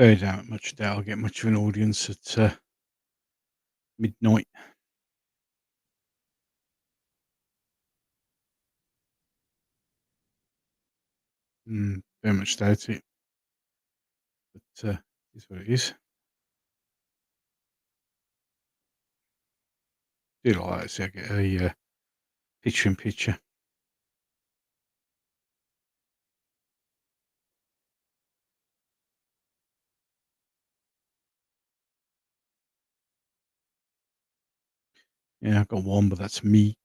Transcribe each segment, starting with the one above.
Very doubt much doubt I'll get much of an audience at midnight. Very much doubt it, but it's what it is. Do like that, see I get a picture in picture. Yeah, I've got one, but that's me.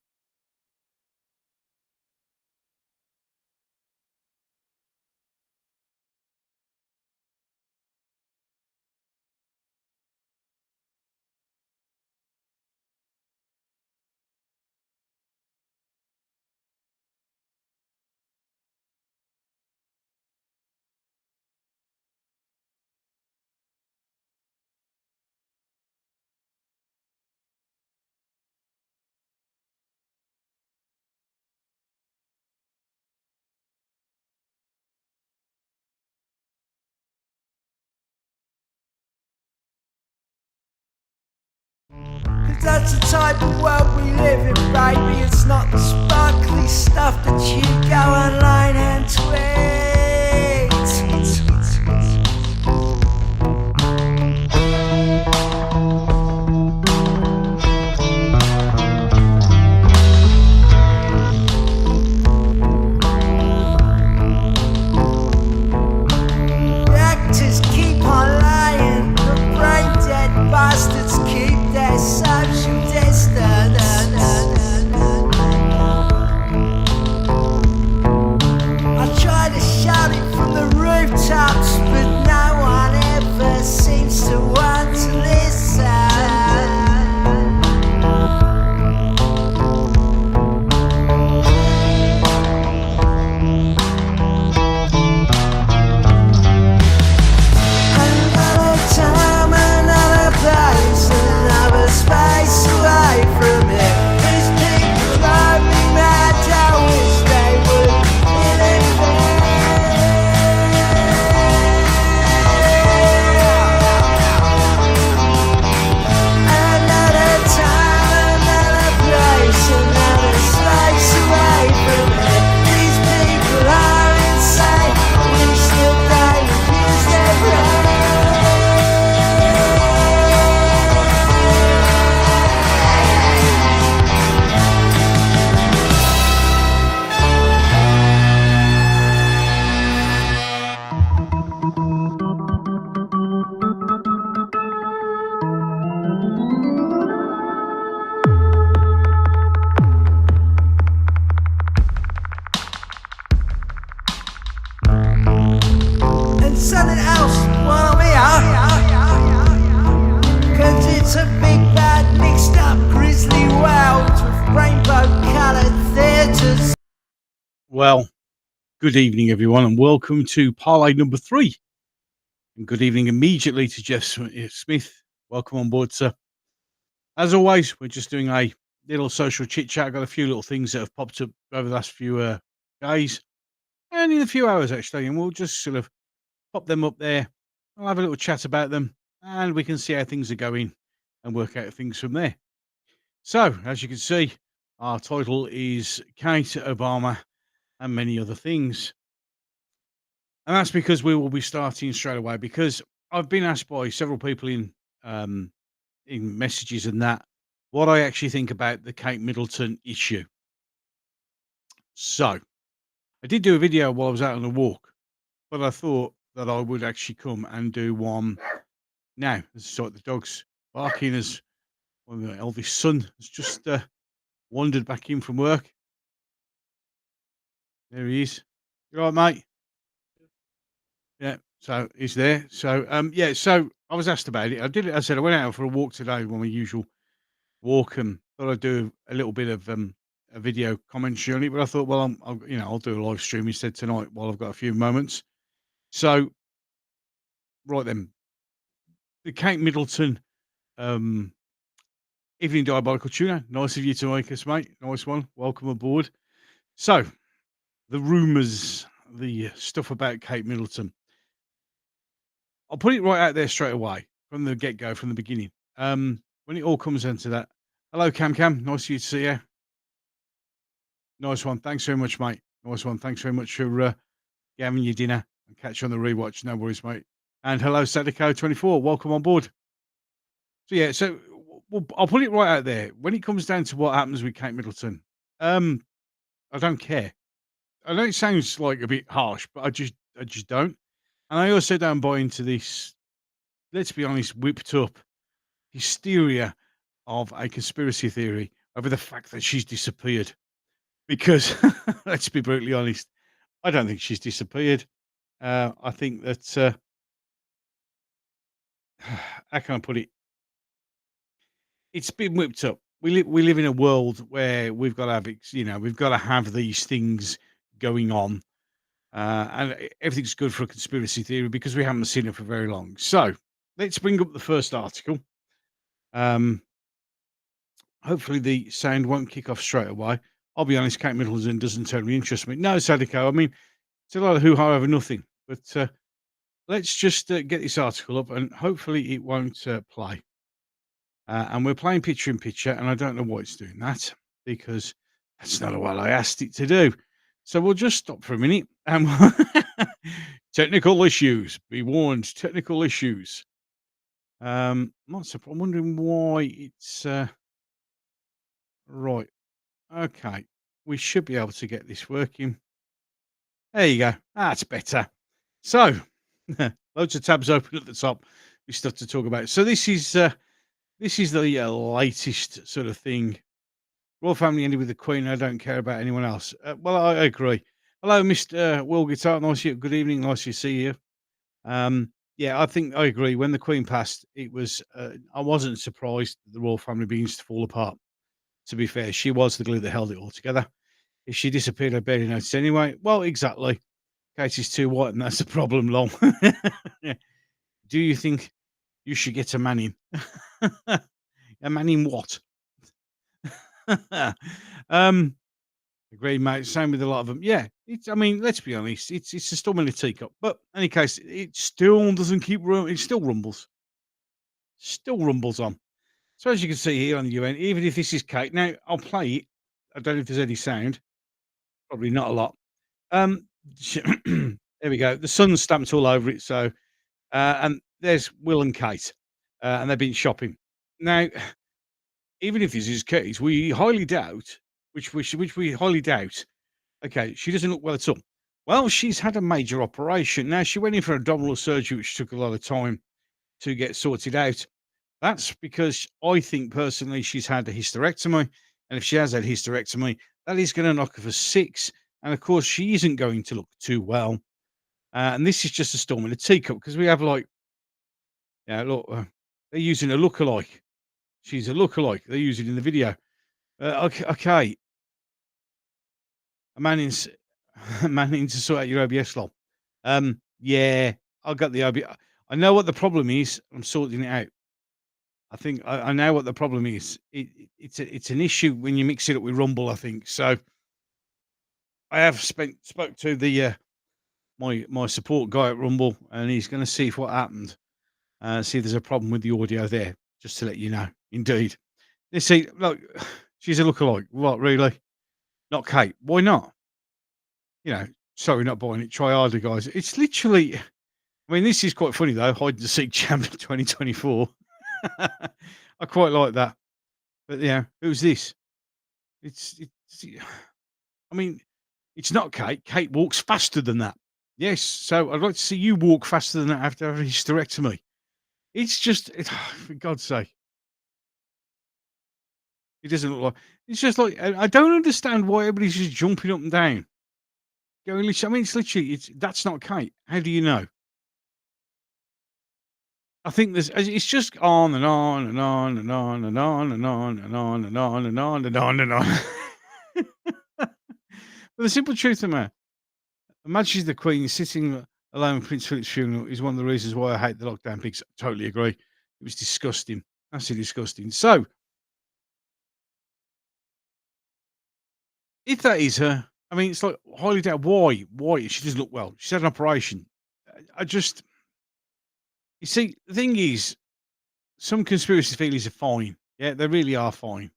That's the type of world we live in, baby. It's not the sparkly stuff that you go online and tweet. The actors keep on lying, the brain dead bastards keep their social distance. I try to shout it from the rooftops, but no one ever seems to want to listen. Another time, another place, another space away from it. These people drive me mad, I wish they would Another time, another place, another space away from it. These people are insane, we still they use their brain. And something else while I'm here, 'cause it's a big bad mixed up grisly world with rainbow coloured theatres. Well, good evening, everyone, and welcome to Parlay number 3. And good evening immediately to Jeff Smith. Welcome on board, sir. As always, we're just doing a little social chit chat. I've got a few little things that have popped up over the last few days and in a few hours, actually, and we'll just sort of pop them up there. I'll have a little chat about them, and we can see how things are going and work out things from there. So, as you can see, our title is Kate Obama and many other things. And that's because we will be starting straight away, because I've been asked by several people in messages and that what I actually think about the Kate Middleton issue. So, I did do a video while I was out on a walk, but I thought that I would actually come and do one now. It's like the dog's barking as well, my eldest son has just wandered back in from work. There he is. You all right, mate? Yeah, so he's there. So, yeah, so I was asked about it. I did it. I said I went out for a walk today, on my usual walk, and thought I'd do a little bit of a video commentary on it. But I thought, well, I'll do a live stream instead tonight while I've got a few moments. So, right then, the Kate Middleton evening diabolical tuna. Nice of you to make us, mate. Nice one. Welcome aboard. So, the rumours, the stuff about Kate Middleton. I'll put it right out there straight away from the get go, from the beginning. When it all comes into that. Hello, Cam Cam. Nice of you to see you. Nice one. Thanks very much, mate. Nice one. Thanks very much for having your dinner and catch you on the rewatch. No worries, mate. And hello, Sadako24. Welcome on board. So yeah, I'll put it right out there. When it comes down to what happens with Kate Middleton, I don't care. I know it sounds like a bit harsh, but I just don't. And I also don't buy into this, let's be honest, whipped up hysteria of a conspiracy theory over the fact that she's disappeared. Because let's be brutally honest, I don't think she's disappeared. I think that how can I put it? It's been whipped up. We live in a world where we've got to have we've got to have these things going on, and everything's good for a conspiracy theory because we haven't seen it for very long. So let's bring up the first article. Um, Hopefully the sound won't kick off straight away. I'll be honest, Kate Middleton doesn't totally interest me. No, Sadiko. I mean, it's a lot of hoo-ha over nothing. But let's just get this article up, and hopefully it won't play. And we're playing picture in picture, and I don't know why it's doing that because that's not what I asked it to do. So we'll just stop for a minute. And technical issues. Be warned, technical issues. I'm wondering why it's right. Okay, we should be able to get this working. There you go. That's better. So, loads of tabs open at the top. We stuff to talk about. So this is the latest sort of thing. Royal family ended with the Queen. I don't care about anyone else. Well, I agree. Hello, Mr. Will Guitar. Nice you. Good evening. Nice to see you. Yeah, I think I agree. When the Queen passed, it was. I wasn't surprised that the royal family begins to fall apart. To be fair, she was the glue that held it all together. If she disappeared, I barely noticed anyway. Well, exactly. Katie's too white, and that's the problem, Long. Yeah. Do you think you should get a man in? A man in what? um, Agree, mate. Same with a lot of them. Yeah, I mean, let's be honest. It's a storm in a teacup. But in any case, it still doesn't keep. It still rumbles. Still rumbles on. So as you can see here on the UN, even if this is Kate, now I'll play it. I don't know if there's any sound. Probably not a lot. Um, there we go. The sun's stamped all over it. So, and there's Will and Kate, and they've been shopping. Now, even if this is Kate, we highly doubt, which we highly doubt. Okay, she doesn't look well at all. Well, she's had a major operation. Now she went in for abdominal surgery, which took a lot of time to get sorted out. That's because I think personally she's had a hysterectomy, and if she has had hysterectomy, that is going to knock her for 6. And of course, she isn't going to look too well. And this is just a storm in a teacup because we have like, yeah, look, they're using a lookalike. She's a lookalike. They use it in the video. Okay. A man needs, a man needs to sort out your OBS log. Yeah, I got the OBS. I know what the problem is. I'm sorting it out. I think I know what the problem is. It's an issue when you mix it up with Rumble, I think. So I have spoke to the my support guy at Rumble, and he's going to see if what happened. See if there's a problem with the audio there, just to let you know. Indeed. You see, look, she's a lookalike. What, really? Not Kate. Why not? Sorry, not buying it. Try harder, guys. It's literally, I mean, this is quite funny, though. Hide and seek champion 2024. I quite like that. But yeah, who's this? It's, I mean, it's not Kate. Kate walks faster than that. Yes. So I'd like to see you walk faster than that after a hysterectomy. It's just, for God's sake. It doesn't look like, it's just like, I don't understand why everybody's just jumping up and down. I mean, it's literally, that's not Kate. How do you know? I think it's just on and on and on and on and on and on and on and on and on and on and on. But the simple truth of the matter, imagine the Queen sitting alone at Prince Philip's funeral is one of the reasons why I hate the lockdown pigs. Totally agree. It was disgusting. Absolutely disgusting. So, if that is her, I mean, it's like highly doubt. Why? She doesn't look well. She's had an operation. I just, You see, the thing is, some conspiracy theories are fine. Yeah, they really are fine.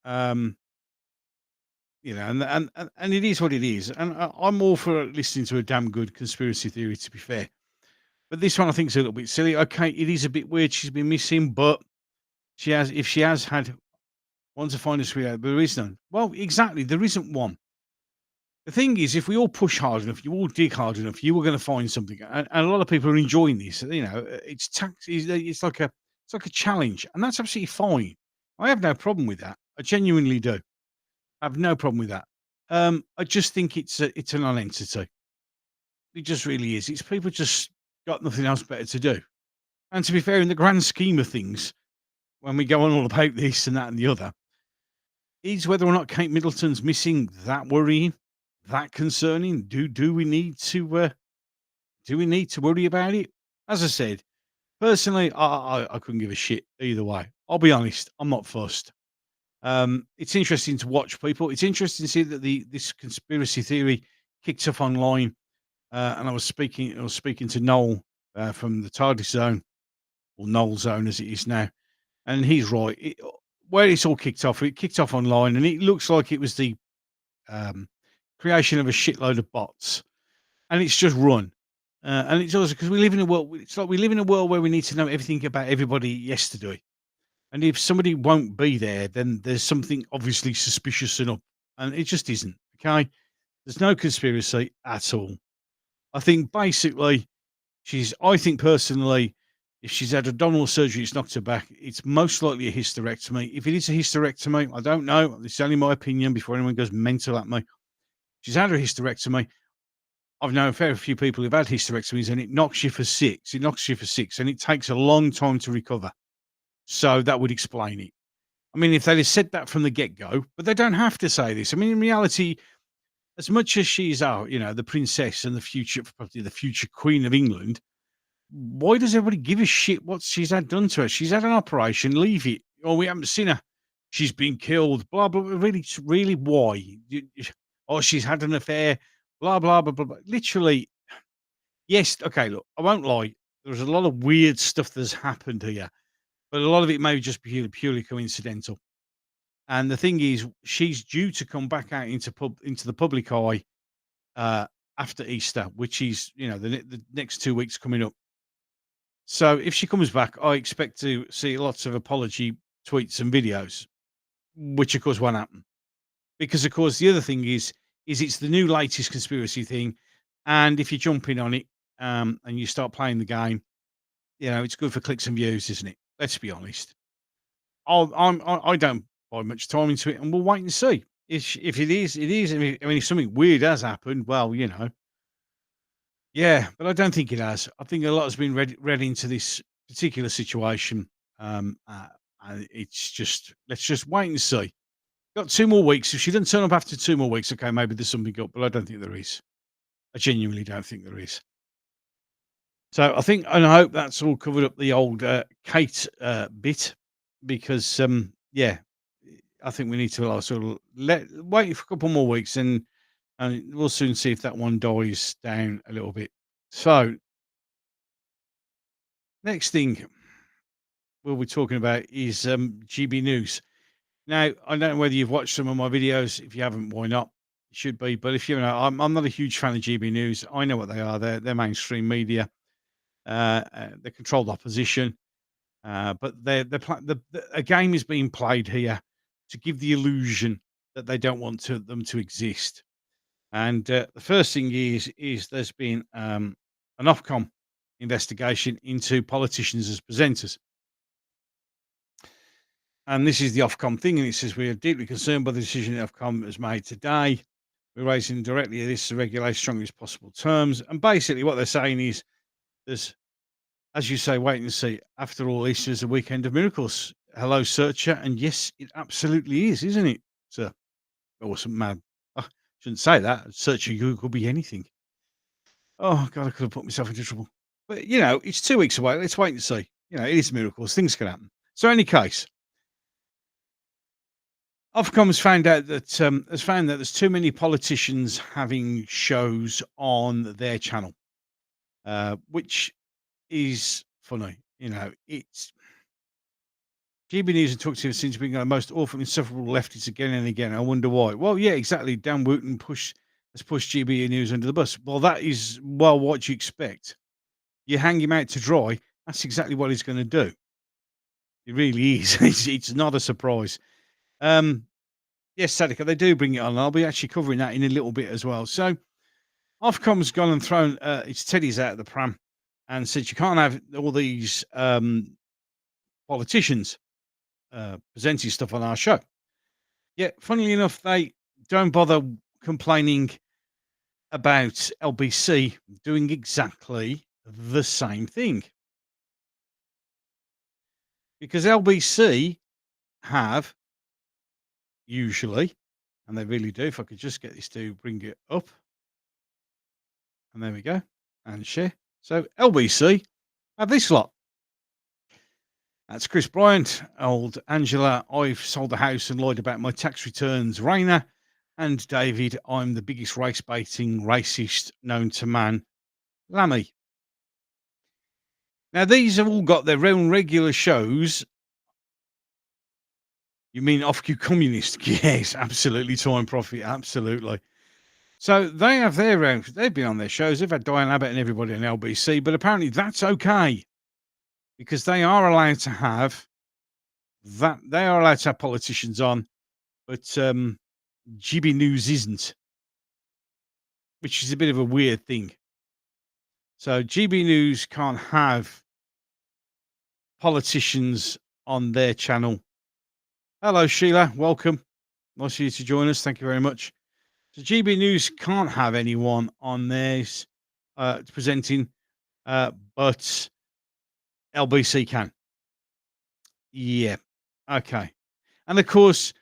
Um, and it is what it is. And I'm all for listening to a damn good conspiracy theory, to be fair. But this one I think is a little bit silly. Okay, it is a bit weird. She's been missing, but if she has had one to find us, there is none. Well, exactly, there isn't one. The thing is, if we all push hard enough, you all dig hard enough, you are going to find something. And a lot of people are enjoying this. It's like a challenge, and that's absolutely fine. I have no problem with that. I genuinely do. I have no problem with that. I just think it's a non-entity. It just really is. It's people just got nothing else better to do. And to be fair, in the grand scheme of things, when we go on all about this and that and the other, is whether or not Kate Middleton's missing that worrying, that concerning? Do we need to worry about it? As I said, personally, I couldn't give a shit either way. I'll be honest, I'm not fussed. It's interesting to watch people. It's interesting to see that this conspiracy theory kicked off online. And I was speaking to Noel from the TARDIS Zone, or Noel Zone as it is now, and he's right. Where it's all kicked off, it kicked off online, and it looks like it was the um, creation of a shitload of bots, and it's just run. And it's also because we live in a world. It's like we live in a world where we need to know everything about everybody yesterday. And if somebody won't be there, then there's something obviously suspicious and up, and it just isn't. Okay, there's no conspiracy at all. I think basically I think personally, if she's had abdominal surgery, it's knocked her back. It's most likely a hysterectomy. If it is a hysterectomy, I don't know. This is only my opinion before anyone goes mental at me. She's had a hysterectomy. I've known a fair few people who've had hysterectomies, and it knocks you for 6. It knocks you for 6, and it takes a long time to recover. So that would explain it. I mean, if they'd have said that from the get-go, but they don't have to say this. I mean, in reality, as much as she's the princess and probably the future queen of England, why does everybody give a shit what she's had done to her? She's had an operation, leave it. Oh, we haven't seen her. She's been killed, blah, blah, blah. Really, why? Oh, she's had an affair, blah, blah, blah, blah, blah. Literally, yes, okay, look, I won't lie. There's a lot of weird stuff that's happened here, but a lot of it may just be purely coincidental. And the thing is, she's due to come back out into the public eye after Easter, which is, the next 2 weeks coming up. So if she comes back, I expect to see lots of apology tweets and videos, which of course won't happen. Because of course the other thing is it's the new latest conspiracy thing. And if you jump in on it and you start playing the game, it's good for clicks and views, isn't it? Let's be honest. I don't buy much time into it, and we'll wait and see. If it is, it is. I mean, if something weird has happened, well, yeah, but I don't think it has. I think a lot has been read into this particular situation. And it's just, let's just wait and see. Got 2 more weeks. If she doesn't turn up after 2 more weeks, okay, maybe there's something up, but I don't think there is. I genuinely don't think there is. So I think, and I hope that's all covered up the old Kate bit, because yeah, I think we need to sort of wait for a couple more weeks, and we'll soon see if that one dies down a little bit. So next thing we'll be talking about is GB News. Now, I don't know whether you've watched some of my videos. If you haven't, why not? It should be. But if I'm not a huge fan of GB News. I know what they are. They're mainstream media. They're controlled opposition. But a game is being played here to give the illusion that they don't want them to exist. And the first thing is there's been an Ofcom investigation into politicians as presenters. And this is the Ofcom thing, and it says, we are deeply concerned by the decision the Ofcom has made today. We're raising directly this to regulate strongest possible terms. And basically what they're saying is there's, as you say, wait and see. After all, Easter is a weekend of miracles. Hello, searcher. And yes, it absolutely is, isn't it? It's awesome, man. I shouldn't say that. Searching Google could be anything. Oh, God, I could have put myself into trouble. But, it's 2 weeks away. Let's wait and see. It is miracles. Things can happen. So, in any case, Ofcom has found that there's too many politicians having shows on their channel, which is funny. You know, it's GB News and Talk to seems to be the most awful, insufferable leftists again and again. I wonder why. Well, yeah, exactly. Dan Wooten has pushed GB News under the bus. Well, that is what you expect. You hang him out to dry. That's exactly what he's going to do. It really is. It's not a surprise. Yes, Sadika, they do bring it on. I'll be actually covering that in a little bit as well. So, Ofcom's gone and thrown its teddies out of the pram and said you can't have all these politicians presenting stuff on our show. Yeah, funnily enough, they don't bother complaining about LBC doing exactly the same thing. Because LBC have usually, and they really do, if I could just get this to bring it up. And there we go. And share. So LBC have this lot. That's Chris Bryant, old Angela, I've sold the house and lied about my tax returns, Rainer, and David, I'm the biggest race baiting racist known to man, Lammy. Now, these have all got their own regular shows. You mean off-cue communist? Yes, absolutely. Time Profit, absolutely. So they have their own, they've been on their shows, they've had Diane Abbott and everybody on LBC, but apparently that's okay. Because they are allowed to have that. They are allowed to have politicians on, but GB News isn't, which is a bit of a weird thing. So GB News can't have politicians on their channel. Hello, Sheila. Welcome. Nice of you to join us. Thank you very much. So GB News can't have anyone on theirs presenting, but LBC can. Yeah. Okay. And of course,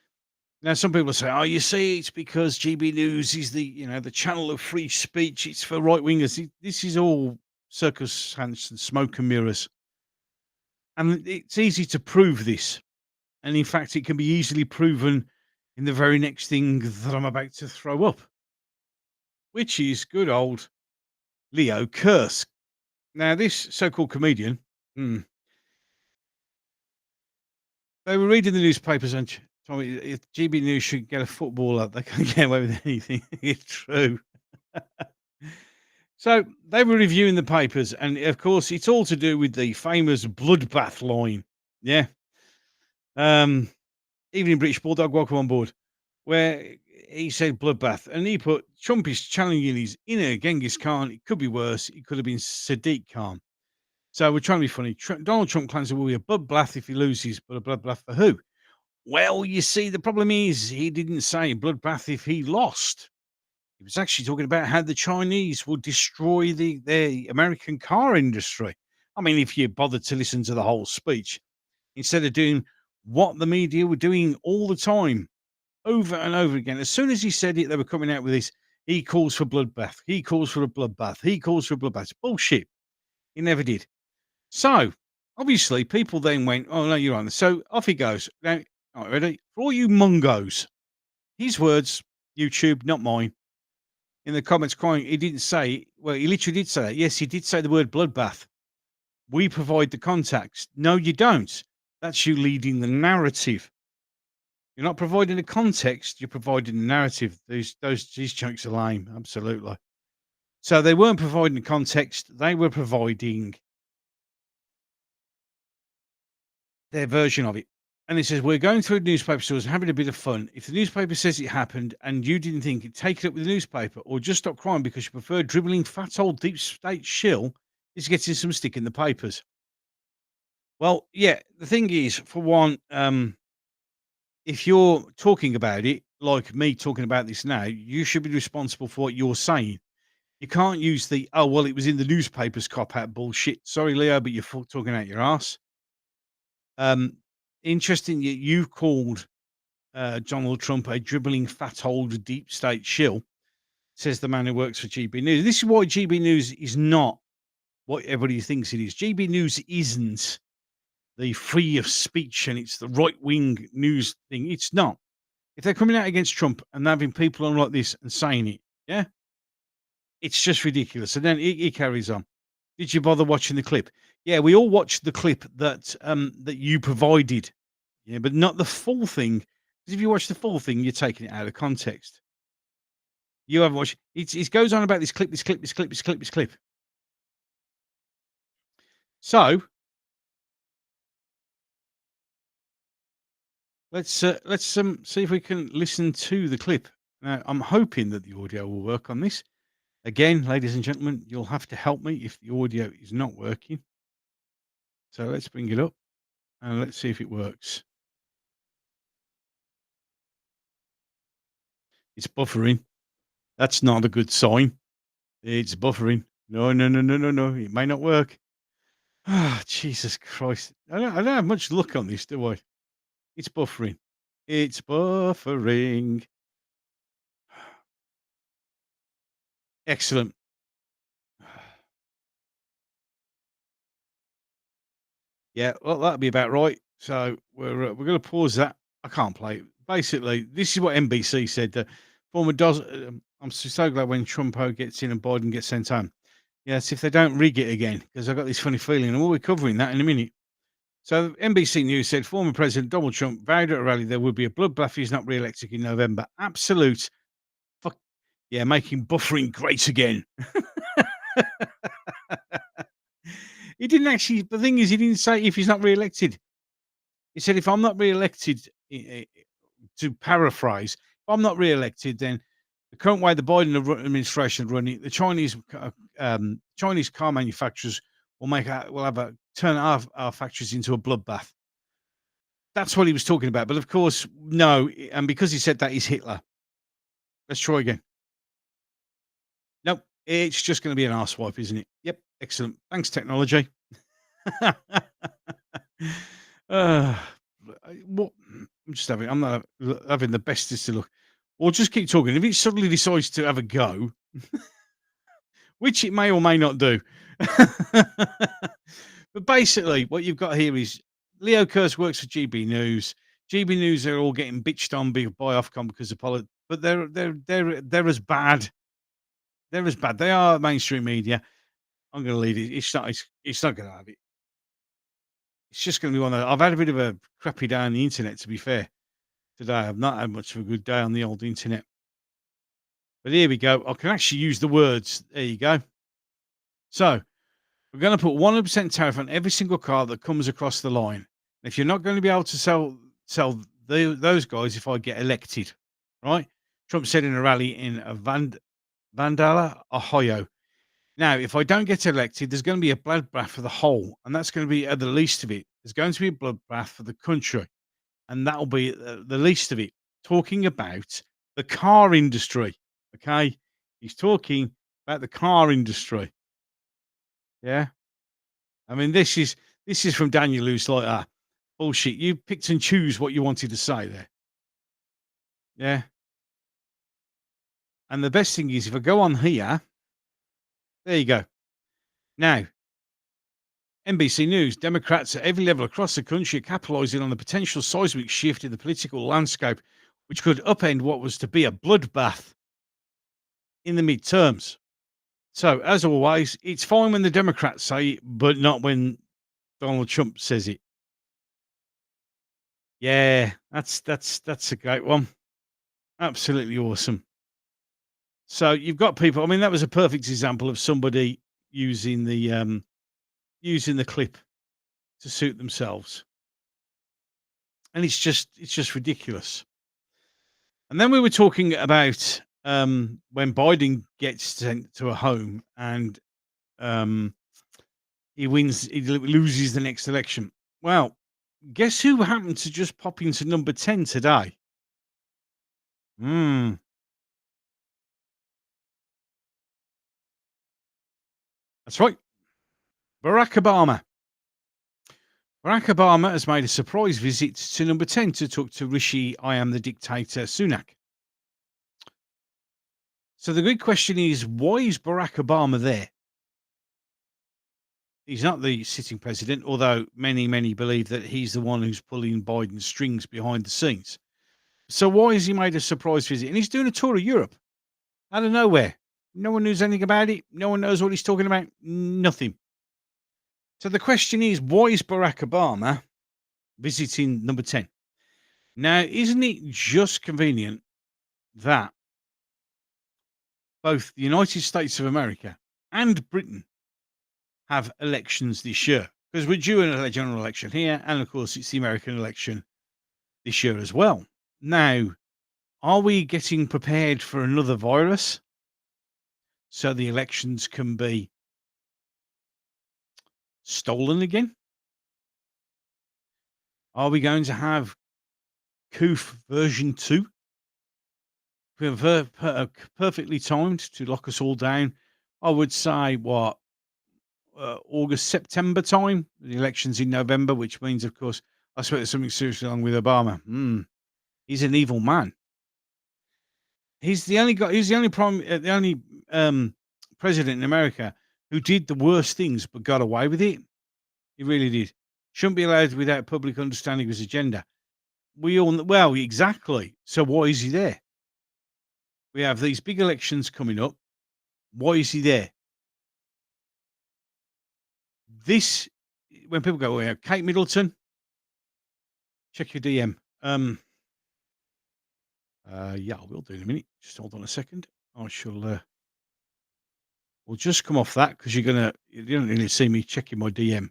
now some people say, "Oh, you see, it's because GB News is the channel of free speech. It's for right wingers." This is all circus and smoke and mirrors, and it's easy to prove this. And in fact, it can be easily proven in the very next thing that I'm about to throw up, which is good old Leo Kursk. Now, this so-called comedian. They were reading the newspapers and told me if GB News should get a footballer, they can't get away with anything. It's true. So they were reviewing the papers, and of course, it's all to do with the famous bloodbath line. Yeah. Evening British Bulldog, welcome on board. Where he said bloodbath, and he put Trump is challenging his inner Genghis Khan. It could be worse. It could have been Sadiq Khan. So we're trying to be funny. Donald Trump claims there will be a bloodbath if he loses, but a bloodbath for who? Well, you see, the problem is he didn't say bloodbath if he lost. He was actually talking about how the Chinese will destroy the American car industry. I mean, if you bothered to listen to the whole speech, instead of doing what the media were doing all the time, over and over again, as soon as he said it, they were coming out with this. He calls for bloodbath. He calls for a bloodbath. He calls for a bloodbath. Bullshit. He never did. So, obviously, people then went, oh, no, you're on. So off he goes. Now, all right, ready? For all you mongos, his words, YouTube, not mine. In the comments crying, he didn't say, well, he literally did say that. Yes, he did say the word bloodbath. We provide the context. No, you don't. That's you leading the narrative. You're not providing the context, you're providing the narrative. These chunks are lame, absolutely. So they weren't providing the context, they were providing their version of it. And it says, we're going through newspaper stores, having a bit of fun. If the newspaper says it happened and you didn't think it, take it up with the newspaper, or just stop crying because you prefer dribbling fat old deep state shill is getting some stick in the papers. Well, yeah, the thing is, for one, if you're talking about it, like me talking about this now, you should be responsible for what you're saying. You can't use the, oh, well, it was in the newspapers cop-out bullshit. Sorry, Leo, but you're talking out your ass. Interesting, you called Donald Trump a dribbling fat old deep state shill, says the man who works for GB News. This is why GB News is not what everybody thinks it is. GB News isn't the free of speech and it's the right-wing news thing. It's not. If they're coming out against Trump and having people on like this and saying it, yeah, it's just ridiculous. And then he carries on. Did you bother watching the clip? Yeah, we all watched the clip that you provided. Yeah, but not the full thing. Because if you watch the full thing, you're taking it out of context. You haven't watched it goes on about this clip, this clip, this clip, this clip, this clip. So let's see if we can listen to the clip. Now, I'm hoping that the audio will work on this. Again, ladies and gentlemen, you'll have to help me if the audio is not working. So let's bring it up and let's see if it works. It's buffering. That's not a good sign. It's buffering. No, no, no, no, no, no. It may not work. Ah, Jesus Christ. I don't have much luck on this, do I? It's buffering. It's buffering. Excellent. Yeah, well, that'll be about right. So we're going to pause that. I can't play it. Basically, this is what NBC said. Former does. I'm so glad when Trumpo gets in and Biden gets sent home. Yes, if they don't rig it again, because I've got this funny feeling, and we'll be covering that in a minute. So NBC News said former President Donald Trump vowed at a rally there would be a bloodbath if he's not re-elected in November. Absolute fuck yeah, making buffering great again. He didn't actually. The thing is, he didn't say if he's not re-elected. He said if I'm not re-elected, to paraphrase, if I'm not re-elected, then the current way the Biden administration running, the Chinese car manufacturers will have a turn our factories into a bloodbath. That's what he was talking about. But of course, no. And because he said that, he's Hitler. Let's try again. Nope. It's just going to be an arse wipe, isn't it? Yep. Excellent. Thanks, technology. What? I'm not having the bestest of luck. Or just keep talking. If it suddenly decides to have a go, which it may or may not do. But basically, what you've got here is Leo Kurz works for GB News. GB News are all getting bitched on by Ofcom because of politics, but they're as bad. They're as bad. They are mainstream media. I'm going to leave it. It's not going to have it. It's just going to be one of. I've had a bit of a crappy day on the internet, to be fair. Today, I've not had much of a good day on the old internet. But here we go. I can actually use the words. There you go. So we're going to put 100% tariff on every single car that comes across the line. If you're not going to be able to sell those guys if I get elected, right? Trump said in a rally in Vandala, Ohio. Now, if I don't get elected, there's going to be a bloodbath for the whole, and that's going to be at the least of it. There's going to be a bloodbath for the country, and that'll be the least of it. Talking about the car industry, okay? He's talking about the car industry. Yeah, I mean, this is from Daniel, who's like, bullshit. You picked and choose what you wanted to say there. Yeah, and the best thing is if I go on here, there you go. Now, NBC News, Democrats at every level across the country are capitalising on the potential seismic shift in the political landscape, which could upend what was to be a bloodbath in the midterms. So, as always, it's fine when the Democrats say it, but not when Donald Trump says it. Yeah, that's a great one. Absolutely awesome. So you've got people. I mean, that was a perfect example of somebody using the clip to suit themselves, and it's just ridiculous. And then we were talking about when Biden gets sent to a home and he loses the next election. Well, guess who happened to just pop into number 10 today? That's right. Barack Obama. Barack Obama has made a surprise visit to number 10 to talk to Rishi I am the dictator Sunak. So the big question is, why is Barack Obama there? He's not the sitting president, although many believe that he's the one who's pulling Biden's strings behind the scenes. So why has he made a surprise visit? And he's doing a tour of Europe out of nowhere. No one knows anything about it. No one knows what he's talking about. Nothing. So the question is, why is Barack Obama visiting number 10? Now, isn't it just convenient that both the United States of America and Britain have elections this year? Because we're due a general election here, and of course, it's the American election this year as well. Now, are we getting prepared for another virus so the elections can be stolen again? Are we going to have COOF version 2? Perfectly timed to lock us all down. I would say, what, August, September time? The election's in November, which means, of course, I suppose there's something seriously wrong with Obama. He's an evil man. He's the only guy. He's the only president in America who did the worst things but got away with it. He really did. Shouldn't be allowed without public understanding of his agenda. Well, exactly. So why is he there? We have these big elections coming up. Why is he there? This, when people go, "Oh, yeah, Kate Middleton," check your DM. Yeah, I will do in a minute. Just hold on a second. I shall. We'll just come off that because you don't really see me checking my DM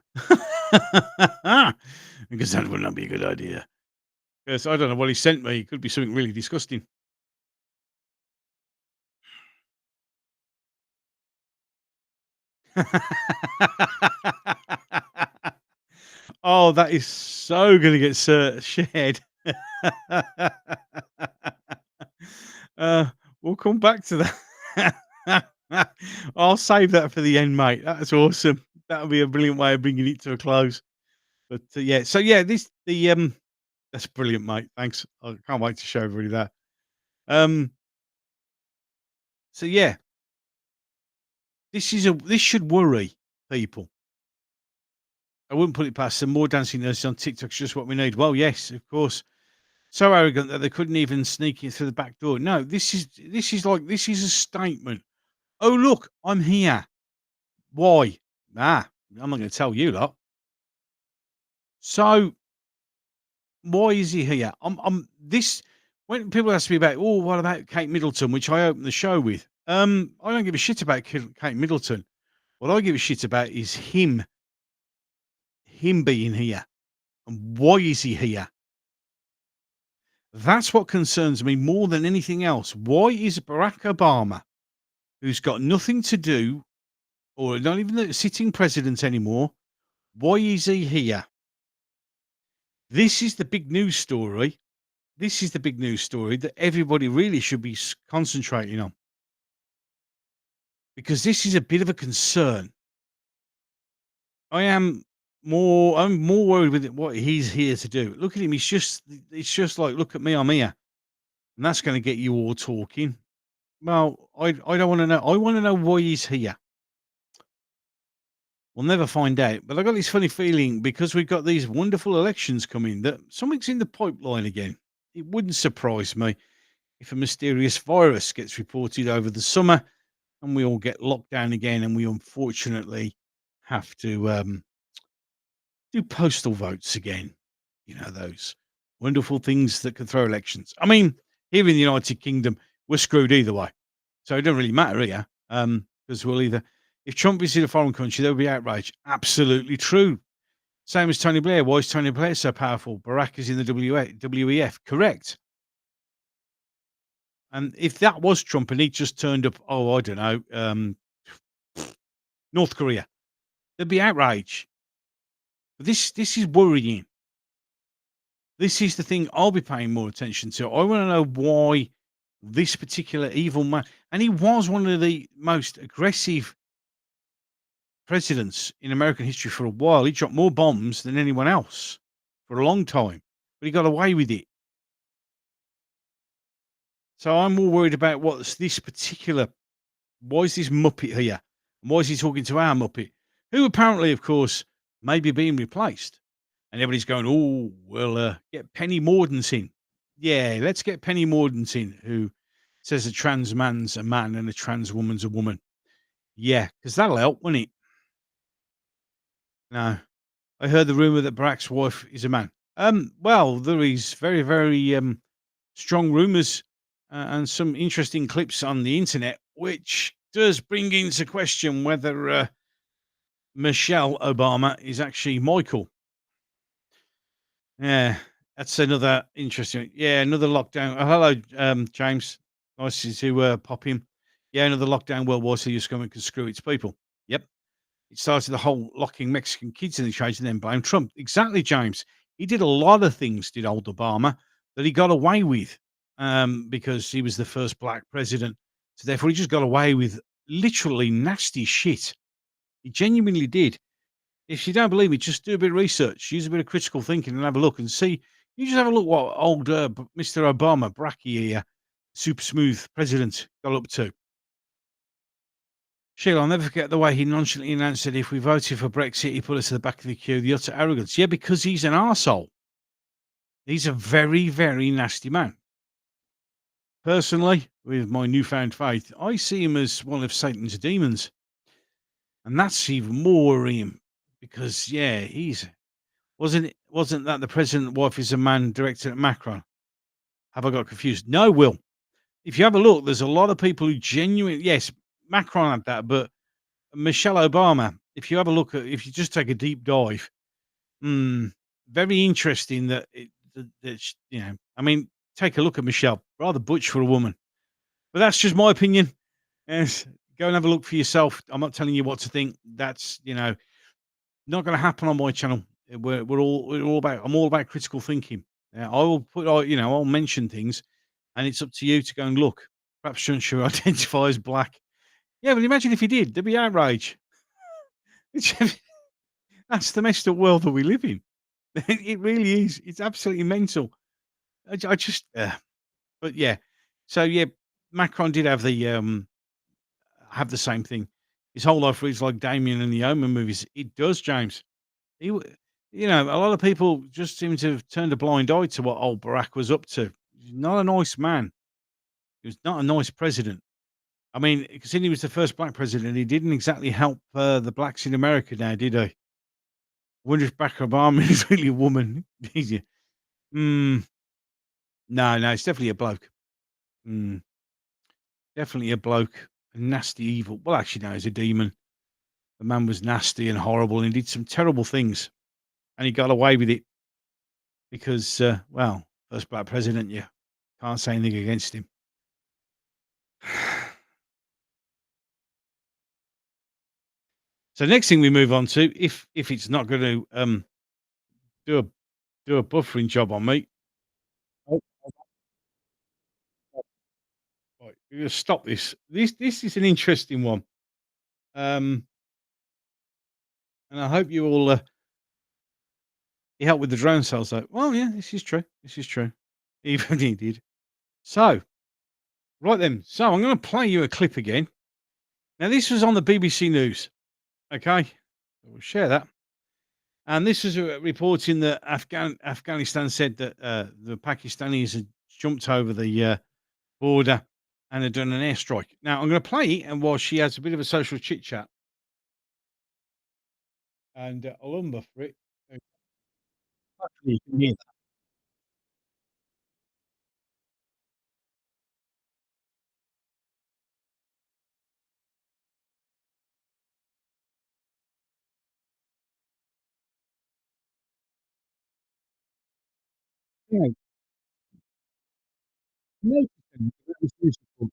because that would not be a good idea. Because I don't know what he sent me. It could be something really disgusting. Oh, that is so going to get shared. We'll come back to that. I'll save that for the end, mate. That's awesome. That'll be a brilliant way of bringing it to a close. But yeah, so yeah, that's brilliant, mate. Thanks. I can't wait to show everybody that. So yeah, this should worry people. I wouldn't put it past them. More dancing nurses on TikTok's just what we need. Well, yes, of course. So arrogant that they couldn't even sneak in through the back door. No, this is a statement. Oh, look, I'm here. Why? I'm not going to tell you lot. So why is he here? When people ask me about, oh, what about Kate Middleton, which I opened the show with? I don't give a shit about Kate Middleton. What I give a shit about is him being here. And why is he here? That's what concerns me more than anything else. Why is Barack Obama, who's got nothing to do, or not even the sitting president anymore, why is he here? This is the big news story. This is the big news story that everybody really should be concentrating on. Because this is a bit of a concern. I'm more worried with what he's here to do. Look at him. It's just like, look at me, I'm here. And that's going to get you all talking. Well, I don't want to know. I want to know why he's here. We'll never find out. But I got this funny feeling because we've got these wonderful elections coming that something's in the pipeline again. It wouldn't surprise me if a mysterious virus gets reported over the summer and we all get locked down again and we unfortunately have to do postal votes again. You know, those wonderful things that can throw elections. I mean, here in the United Kingdom, we're screwed either way. So it doesn't really matter here. Because we'll either, if Trump visited a foreign country, there'll be outrage. Absolutely true. Same as Tony Blair. Why is Tony Blair so powerful? Barack is in the WEF. Correct. And if that was Trump and he just turned up, I don't know, North Korea, there'd be outrage. But this is worrying. This is the thing I'll be paying more attention to. I want to know why this particular evil man, and he was one of the most aggressive presidents in American history for a while. He dropped more bombs than anyone else for a long time, but he got away with it. So I'm more worried about what's this particular. Why is this Muppet here? And why is he talking to our Muppet, who apparently, of course, may be being replaced? And everybody's going, oh, well, get Penny Mordaunt in. Yeah, let's get Penny Mordaunt in, who says a trans man's a man and a trans woman's a woman. Yeah, because that'll help, won't it? No. I heard the rumor that Barack's wife is a man. Well, there is very, very strong rumors and some interesting clips on the internet, which does bring into question whether Michelle Obama is actually Michael. Yeah, that's another interesting. Yeah, another lockdown. Oh, hello, James. Nice to pop in. Yeah, another lockdown. World War C. Just going to screw its people. Yep. It started the whole locking Mexican kids in the cage and then blame Trump. Exactly, James. He did a lot of things, did old Obama, that he got away with because he was the first black president. So therefore, he just got away with literally nasty shit. He genuinely did. If you don't believe me, just do a bit of research, use a bit of critical thinking, and have a look and see. You just have a look what old Mr. Obama, Bracky here, super smooth president, got up to. Sheila, I'll never forget the way he nonchalantly announced that if we voted for Brexit, he put us at the back of the queue. The utter arrogance. Yeah, because he's an arsehole. He's a very, very nasty man. Personally, with my newfound faith, I see him as one of Satan's demons. And that's even more worrying because, yeah, wasn't that the president wife is a man directed at Macron? Have I got confused? No, Will. If you have a look, there's a lot of people who genuinely, yes, Macron had that, but Michelle Obama, if you have a look at, if you just take a deep dive, very interesting that, I mean, take a look at Michelle, rather butch for a woman, but that's just my opinion. Yes, go and have a look for yourself. I'm not telling you what to think. That's, not going to happen on my channel. We're all about. I'm all about critical thinking. I will I'll mention things, and it's up to you to go and look. Perhaps shouldn't you identify as black? Yeah, but imagine if you did, there'd be outrage. That's the messed up world that we live in. It really is. It's absolutely mental. I just, but yeah. So yeah, Macron did have the same thing. His whole life reads like Damien in the Omen movies. It does, James. He, a lot of people just seem to have turned a blind eye to what old Barack was up to. He's not a nice man. He was not a nice president. I mean, considering he was the first black president, he didn't exactly help the blacks in America now, did he? Wonder if Barack Obama is really a woman. Is he? No, no, it's definitely a bloke. Mm, definitely a bloke. A nasty, evil. Well, actually, no, he's a demon. The man was nasty and horrible and he did some terrible things. And he got away with it because, well, first black president, you can't say anything against him. So next thing we move on to, if it's not going to do a buffering job on me, oh, right, we're going to stop this. This is an interesting one, and I hope you all you help with the drone sales. Though, well, yeah, this is true. This is true. Even he did. So right then, so I'm going to play you a clip again. Now this was on the BBC News. Okay, we'll share that. And this was reporting that Afghanistan said that the Pakistanis had jumped over the border and had done an airstrike. Now I'm going to play it, and while she has a bit of a social chit chat, and I'll unbuffer it. Hopefully you can hear that. Yeah, noticing that was useful.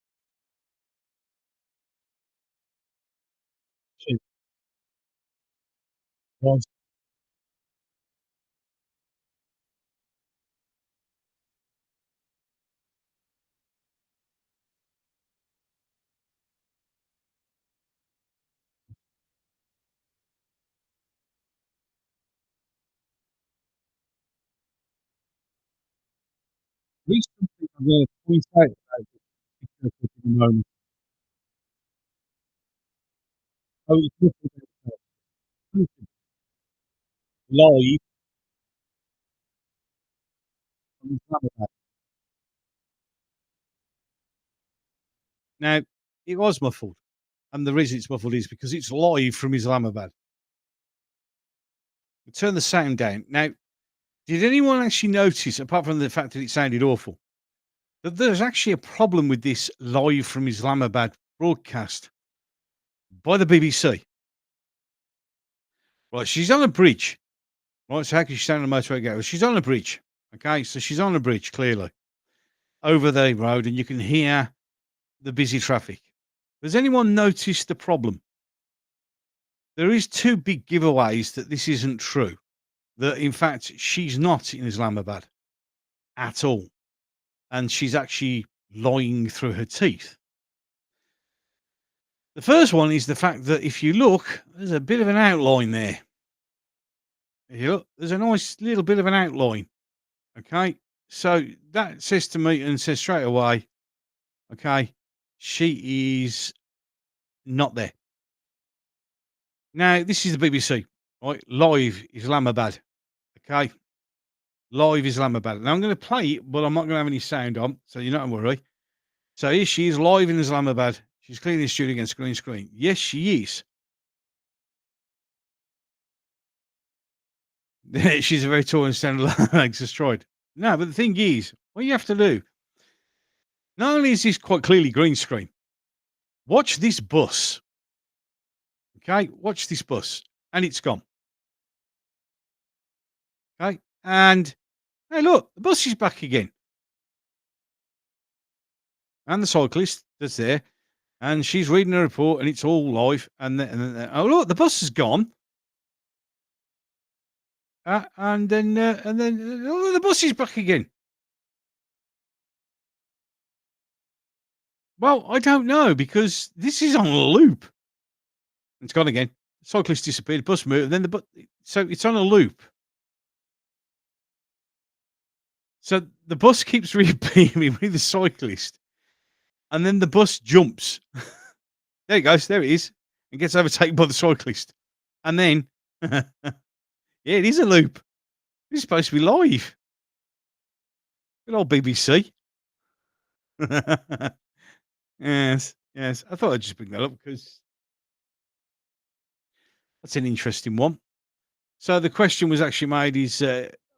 She was at least something I'm going to point out about this particular clip in a moment. Oh, it's looking at live from Islamabad. Now, it was muffled, and the reason it's muffled is because it's live from Islamabad. Turn the sound down. Now, did anyone actually notice, apart from the fact that it sounded awful, that there's actually a problem with this live from Islamabad broadcast by the BBC? Right, she's on a bridge. Right, so how can she stand on the motorway go? She's on a bridge. Okay, so she's on a bridge, clearly, over the road, and you can hear the busy traffic. Has anyone noticed the problem? There is two big giveaways that this isn't true. That, in fact, she's not in Islamabad at all. And she's actually lying through her teeth. The first one is the fact that if you look, there's a bit of an outline there. If you look, there's a nice little bit of an outline. Okay. So that says to me and says straight away, okay, she is not there. Now, this is the BBC, right? Live Islamabad. Okay. Live Islamabad. Now I'm going to play it, but I'm not going to have any sound on, so you're not to worry. So here she is live in Islamabad. She's cleaning the studio against green screen. Yes, she is. She's a very tall and standard legs destroyed. No, but the thing is, what you have to do, not only is this quite clearly green screen, watch this bus. Okay, watch this bus. And it's gone. Okay, and hey, look, the bus is back again. And the cyclist that's there, and she's reading a report, and it's all live. And then, oh look, the bus is gone. And then oh, the bus is back again. Well, I don't know, because this is on a loop. It's gone again. The cyclist disappeared, bus moved, and then so it's on a loop. So the bus keeps reappearing with the cyclist, and then the bus jumps. There it goes. There it is, and gets overtaken by the cyclist. And then, yeah, it is a loop. It's supposed to be live. Good old BBC. Yes, yes. I thought I'd just bring that up because that's an interesting one. So the question was actually made is,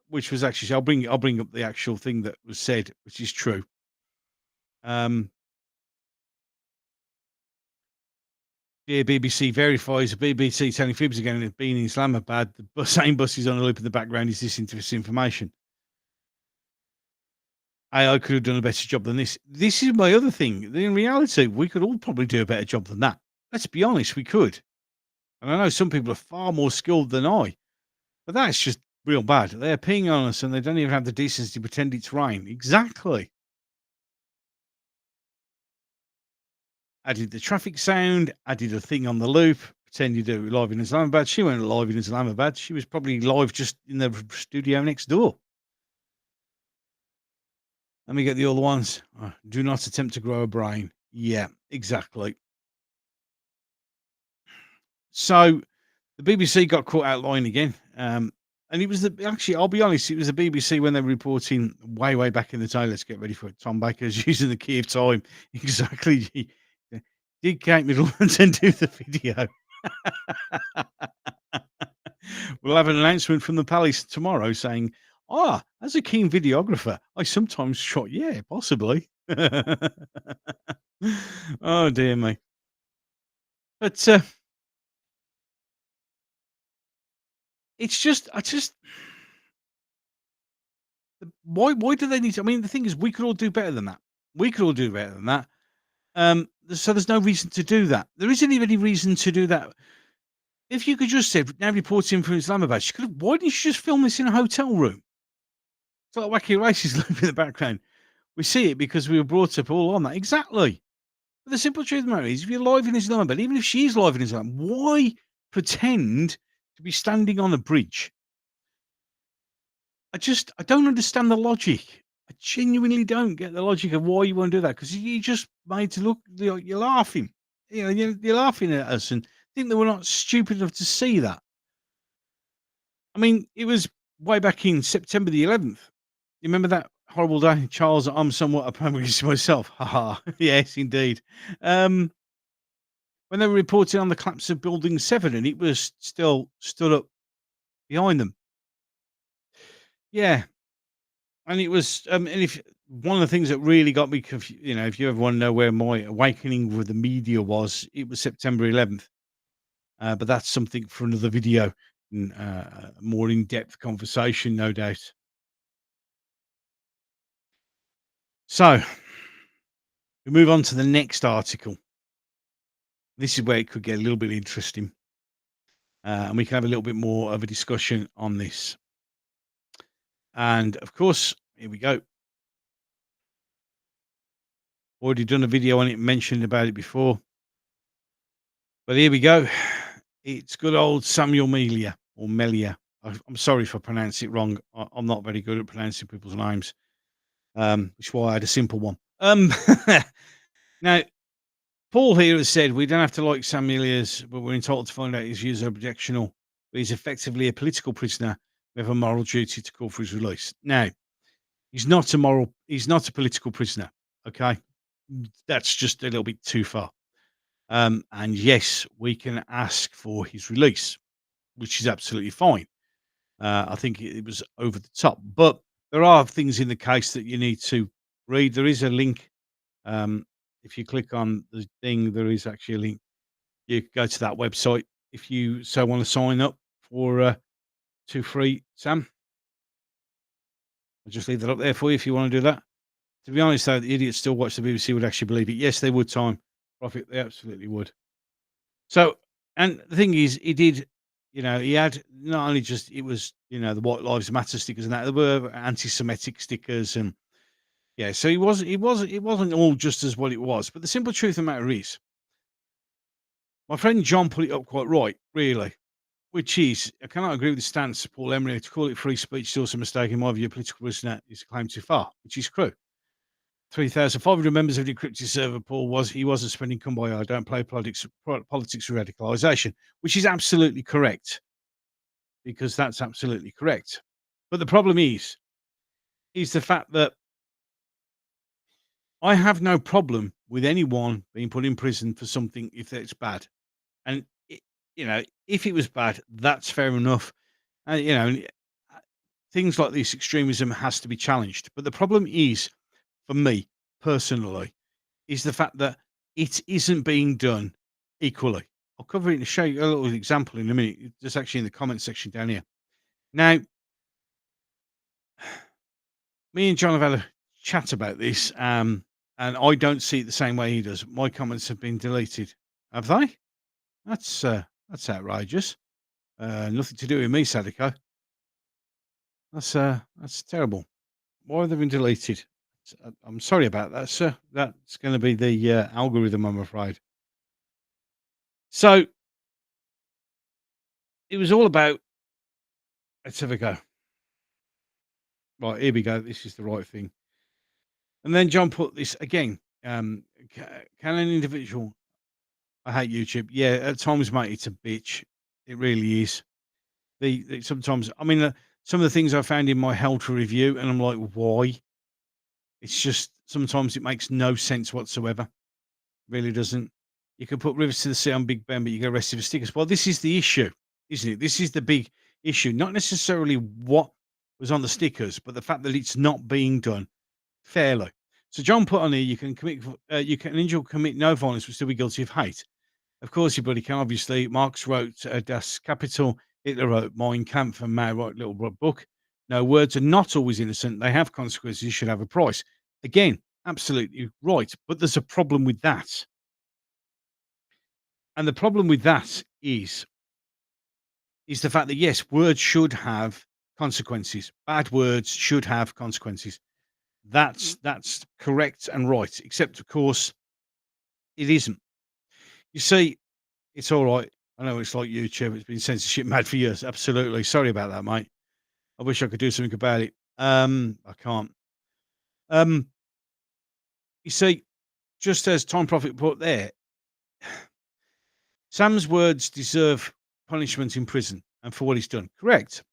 which was actually, I'll bring up the actual thing that was said, which is true. Yeah, BBC verifies the BBC telling fibs again and being in Islamabad. The same bus is on a loop in the background. Is this information? AI could have done a better job than this. This is my other thing. In reality, we could all probably do a better job than that. Let's be honest, we could. And I know some people are far more skilled than I, but that's just real bad. They're peeing on us and they don't even have the decency to pretend it's rain. Exactly. Added the traffic sound, added a thing on the loop, pretend you do it live in Islamabad. She went live in Islamabad. She was probably live just in the studio next door. Let me get the other ones. Do not attempt to grow a brain. Yeah, exactly. So the BBC got caught out line again. And it was actually, I'll be honest, it was the BBC when they were reporting way back in the day. Let's get ready for it. Tom Baker's using the key of time. Exactly. Did Kate Middleton do the video? We'll have an announcement from the palace tomorrow saying, as a keen videographer, I sometimes shot. Yeah, possibly. Oh, dear me. But it's just, why do they need to? I mean, the thing is, we could all do better than that. So there's no reason to do that. There isn't even any reason to do that. If you could just say, now reporting from Islamabad, why didn't you just film this in a hotel room? It's like Wacky Races loop in the background. We see it because we were brought up all on that. Exactly. But the simple truth of the matter is, if you're live in Islamabad, even if she is live in Islamabad, why pretend to be standing on a bridge? I don't understand the logic. I genuinely don't get the logic of why you want to do that, because you just made to look, you're laughing. You're laughing at us and think that we're not stupid enough to see that. I mean, it was way back in September the 11th. You remember that horrible day? Charles, I'm somewhat a promise myself. Haha. Yes, indeed. When they were reporting on the collapse of Building 7 and it was still stood up, behind them. Yeah, and it was, and if one of the things that really got me if you ever want to know where my awakening with the media was, it was September 11th. But that's something for another video, and more in-depth conversation, no doubt. So we move on to the next article. This is where it could get a little bit interesting, and we can have a little bit more of a discussion on this. And of course, here we go. Already done a video on it, mentioned about it before. But here we go. It's good old Samuel Melia or Melia. I'm sorry if I pronounce it wrong. I'm not very good at pronouncing people's names, which is why I had a simple one. Now, Paul here has said we don't have to like Sam Melia's, but we're entitled to find out his views are objectionable. But he's effectively a political prisoner. We have a moral duty to call for his release. Now, he's not a political prisoner. Okay, that's just a little bit too far. And yes, we can ask for his release, which is absolutely fine. I think it was over the top, but there are things in the case that you need to read. There is a link. If you click on the thing, there is actually a link. You can go to that website if you so want to sign up for 2 free. Sam, I'll just leave that up there for you if you want to do that. To be honest, though, the idiots still watch the BBC would actually believe it. Yes, they would. Time profit, they absolutely would. So, and the thing is, he did. He had not only just it was the White Lives Matter stickers and that there were anti-Semitic stickers and yeah. So it wasn't all just as what it was. But the simple truth of the matter is, my friend John put it up quite right, really. Which is, I cannot agree with the stance of Paul Emery to call it free speech. Is also a mistake in my view. Political prisoner is claimed too far, which is true. 3,500 members of the encrypted server, Paul wasn't spending kumbaya. Don't play politics or radicalisation, which is absolutely correct, because that's absolutely correct. But the problem is the fact that I have no problem with anyone being put in prison for something if that's bad, and if it was bad, that's fair enough. And things like this extremism has to be challenged. But the problem is, for me personally, is the fact that it isn't being done equally. I'll cover it and show you a little example in a minute. Just actually in the comment section down here. Now, me and John have had a chat about this, and I don't see it the same way he does. My comments have been deleted. Have they? That's outrageous. Nothing to do with me, Sadiko. That's terrible. Why have they been deleted? I'm sorry about that, sir. That's going to be the algorithm, I'm afraid. So it was all about. Let's have a go. Right, here we go. This is the right thing. And then John put this again. Can an individual? I hate YouTube. Yeah, at times, mate, it's a bitch. It really is. Sometimes, I mean, some of the things I found in my health review, and I'm like, why? It's just sometimes it makes no sense whatsoever. Really doesn't. You can put Rivers to the Sea on Big Ben, but you get arrested for stickers. Well, this is the issue, isn't it? This is the big issue. Not necessarily what was on the stickers, but the fact that it's not being done fairly. So John put on here, you can an individual commit no violence but still be guilty of hate. Of course, everybody can. Obviously, Marx wrote Das Kapital, Hitler wrote Mein Kampf, and Mao wrote Little Red Book. No, words are not always innocent. They have consequences. You should have a price. Again, absolutely right. But there's a problem with that. And the problem with that is the fact that, yes, words should have consequences. Bad words should have consequences. That's correct and right. Except, of course, it isn't. You see, it's all right. I know it's like YouTube. It's been censorship mad for years. Absolutely. Sorry about that, mate. I wish I could do something about it. I can't. You see, just as Time Profit put there, Sam's words deserve punishment in prison and for what he's done. Correct.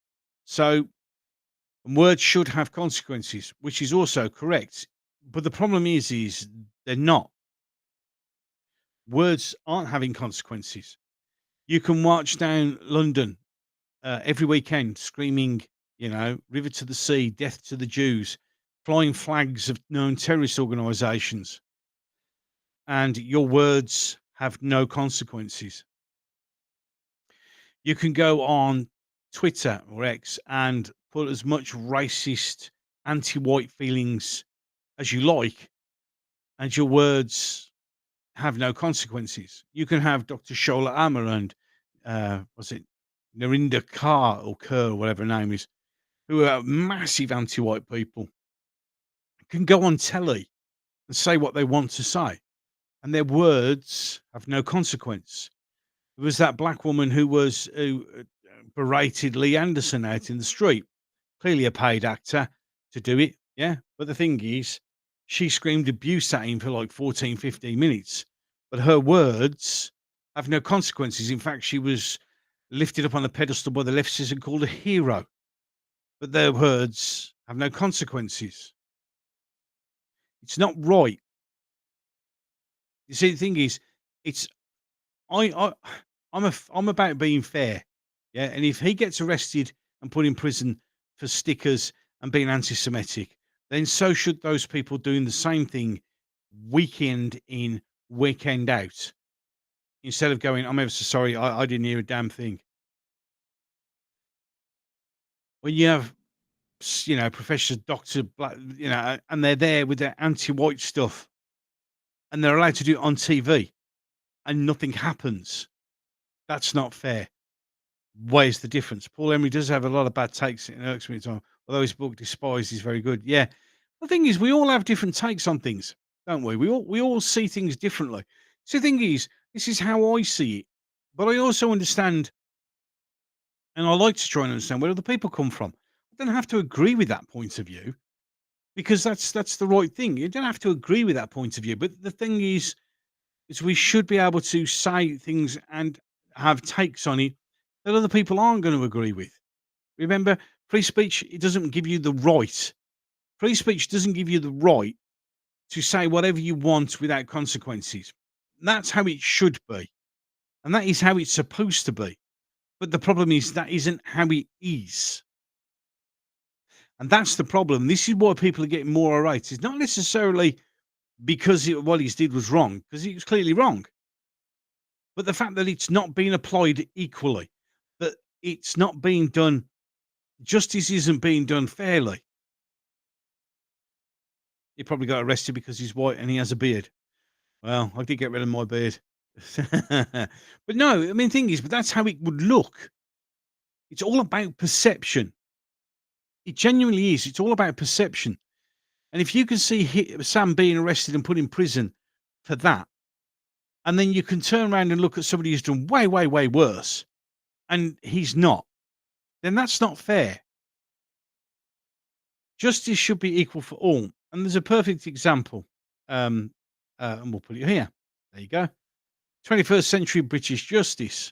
So, words should have consequences, which is also correct. But the problem is they're not. Words aren't having consequences. You can march down London every weekend screaming, river to the sea, death to the Jews, flying flags of known terrorist organizations, and your words have no consequences. You can go on Twitter or X and put as much racist, anti-white feelings as you like, and your words have no consequences. You can have Dr. Shola Ammer and was it Narinder Kaur or Kerr, or whatever her name is, who are massive anti-white people, can go on telly and say what they want to say, and their words have no consequence. There was that black woman who berated Lee Anderson out in the street, clearly a paid actor to do it, yeah. But the thing is, she screamed abuse at him for like 14, 15 minutes, but her words have no consequences. In fact, she was lifted up on the pedestal by the leftists and called a hero, but their words have no consequences. It's not right. You see, the thing is, it's I I'm about being fair, yeah. And if he gets arrested and put in prison for stickers and being anti-Semitic, then so should those people doing the same thing weekend in, weekend out. Instead of going, I'm ever so sorry, I didn't hear a damn thing. When you have, Professor Doctor Black, and they're there with their anti-white stuff, and they're allowed to do it on TV, and nothing happens. That's not fair. Where's the difference? Paul Emery does have a lot of bad takes. It irks me at times, although his book Despised is very good. Yeah, the thing is, we all have different takes on things, don't we? We all see things differently. So the thing is, this is how I see it, but I also understand, and I like to try and understand where other people come from. I don't have to agree with that point of view, because that's the right thing. You don't have to agree with that point of view, but the thing is we should be able to say things and have takes on it that other people aren't going to agree with. Remember, free speech, it doesn't give you the right. Free speech doesn't give you the right to say whatever you want without consequences. That's how it should be. And that is how it's supposed to be. But the problem is that isn't how it is. And that's the problem. This is why people are getting more irate. It's not necessarily because what he did was wrong, because he was clearly wrong. But the fact that it's not being applied equally, that it's not being done, justice isn't being done fairly. He probably got arrested because he's white and he has a beard. Well, I did get rid of my beard. But no, I mean, the thing is, but that's how it would look. It's all about perception. It genuinely is. It's all about perception. And if you can see Sam being arrested and put in prison for that, and then you can turn around and look at somebody who's done way, way, way worse, and he's not, then that's not fair. Justice should be equal for all. And there's a perfect example. And we'll put it here. There you go. 21st century British justice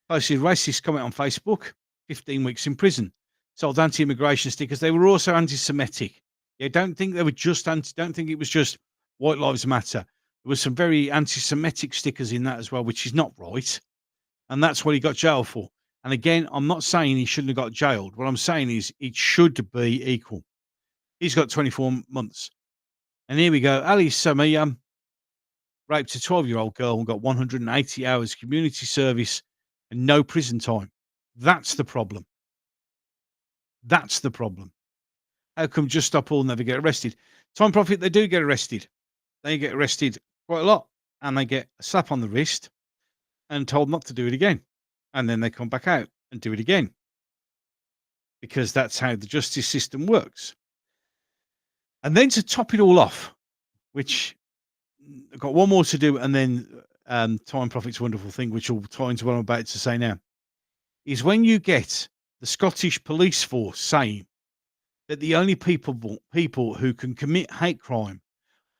posted racist comment on Facebook, 15 weeks in prison. Sold anti-immigration stickers. They were also anti-Semitic. Yeah, don't think they were just don't think it was just White Lives Matter. There was some very anti-Semitic stickers in that as well, which is not right. And that's what he got jailed for. And again, I'm not saying he shouldn't have got jailed. What I'm saying is it should be equal. He's got 24 months. And here we go. Ali Sami raped a 12-year-old girl and got 180 hours community service and no prison time. That's the problem. That's the problem. How come Just Stop All never get arrested? Time Profit, they do get arrested. They get arrested quite a lot. And they get a slap on the wrist and told not to do it again. And then they come back out and do it again. Because that's how the justice system works. And then to top it all off, which I've got one more to do, and then Time Profit's wonderful thing, which will tie into what I'm about to say now, is when you get the Scottish police force saying that the only people who can commit hate crime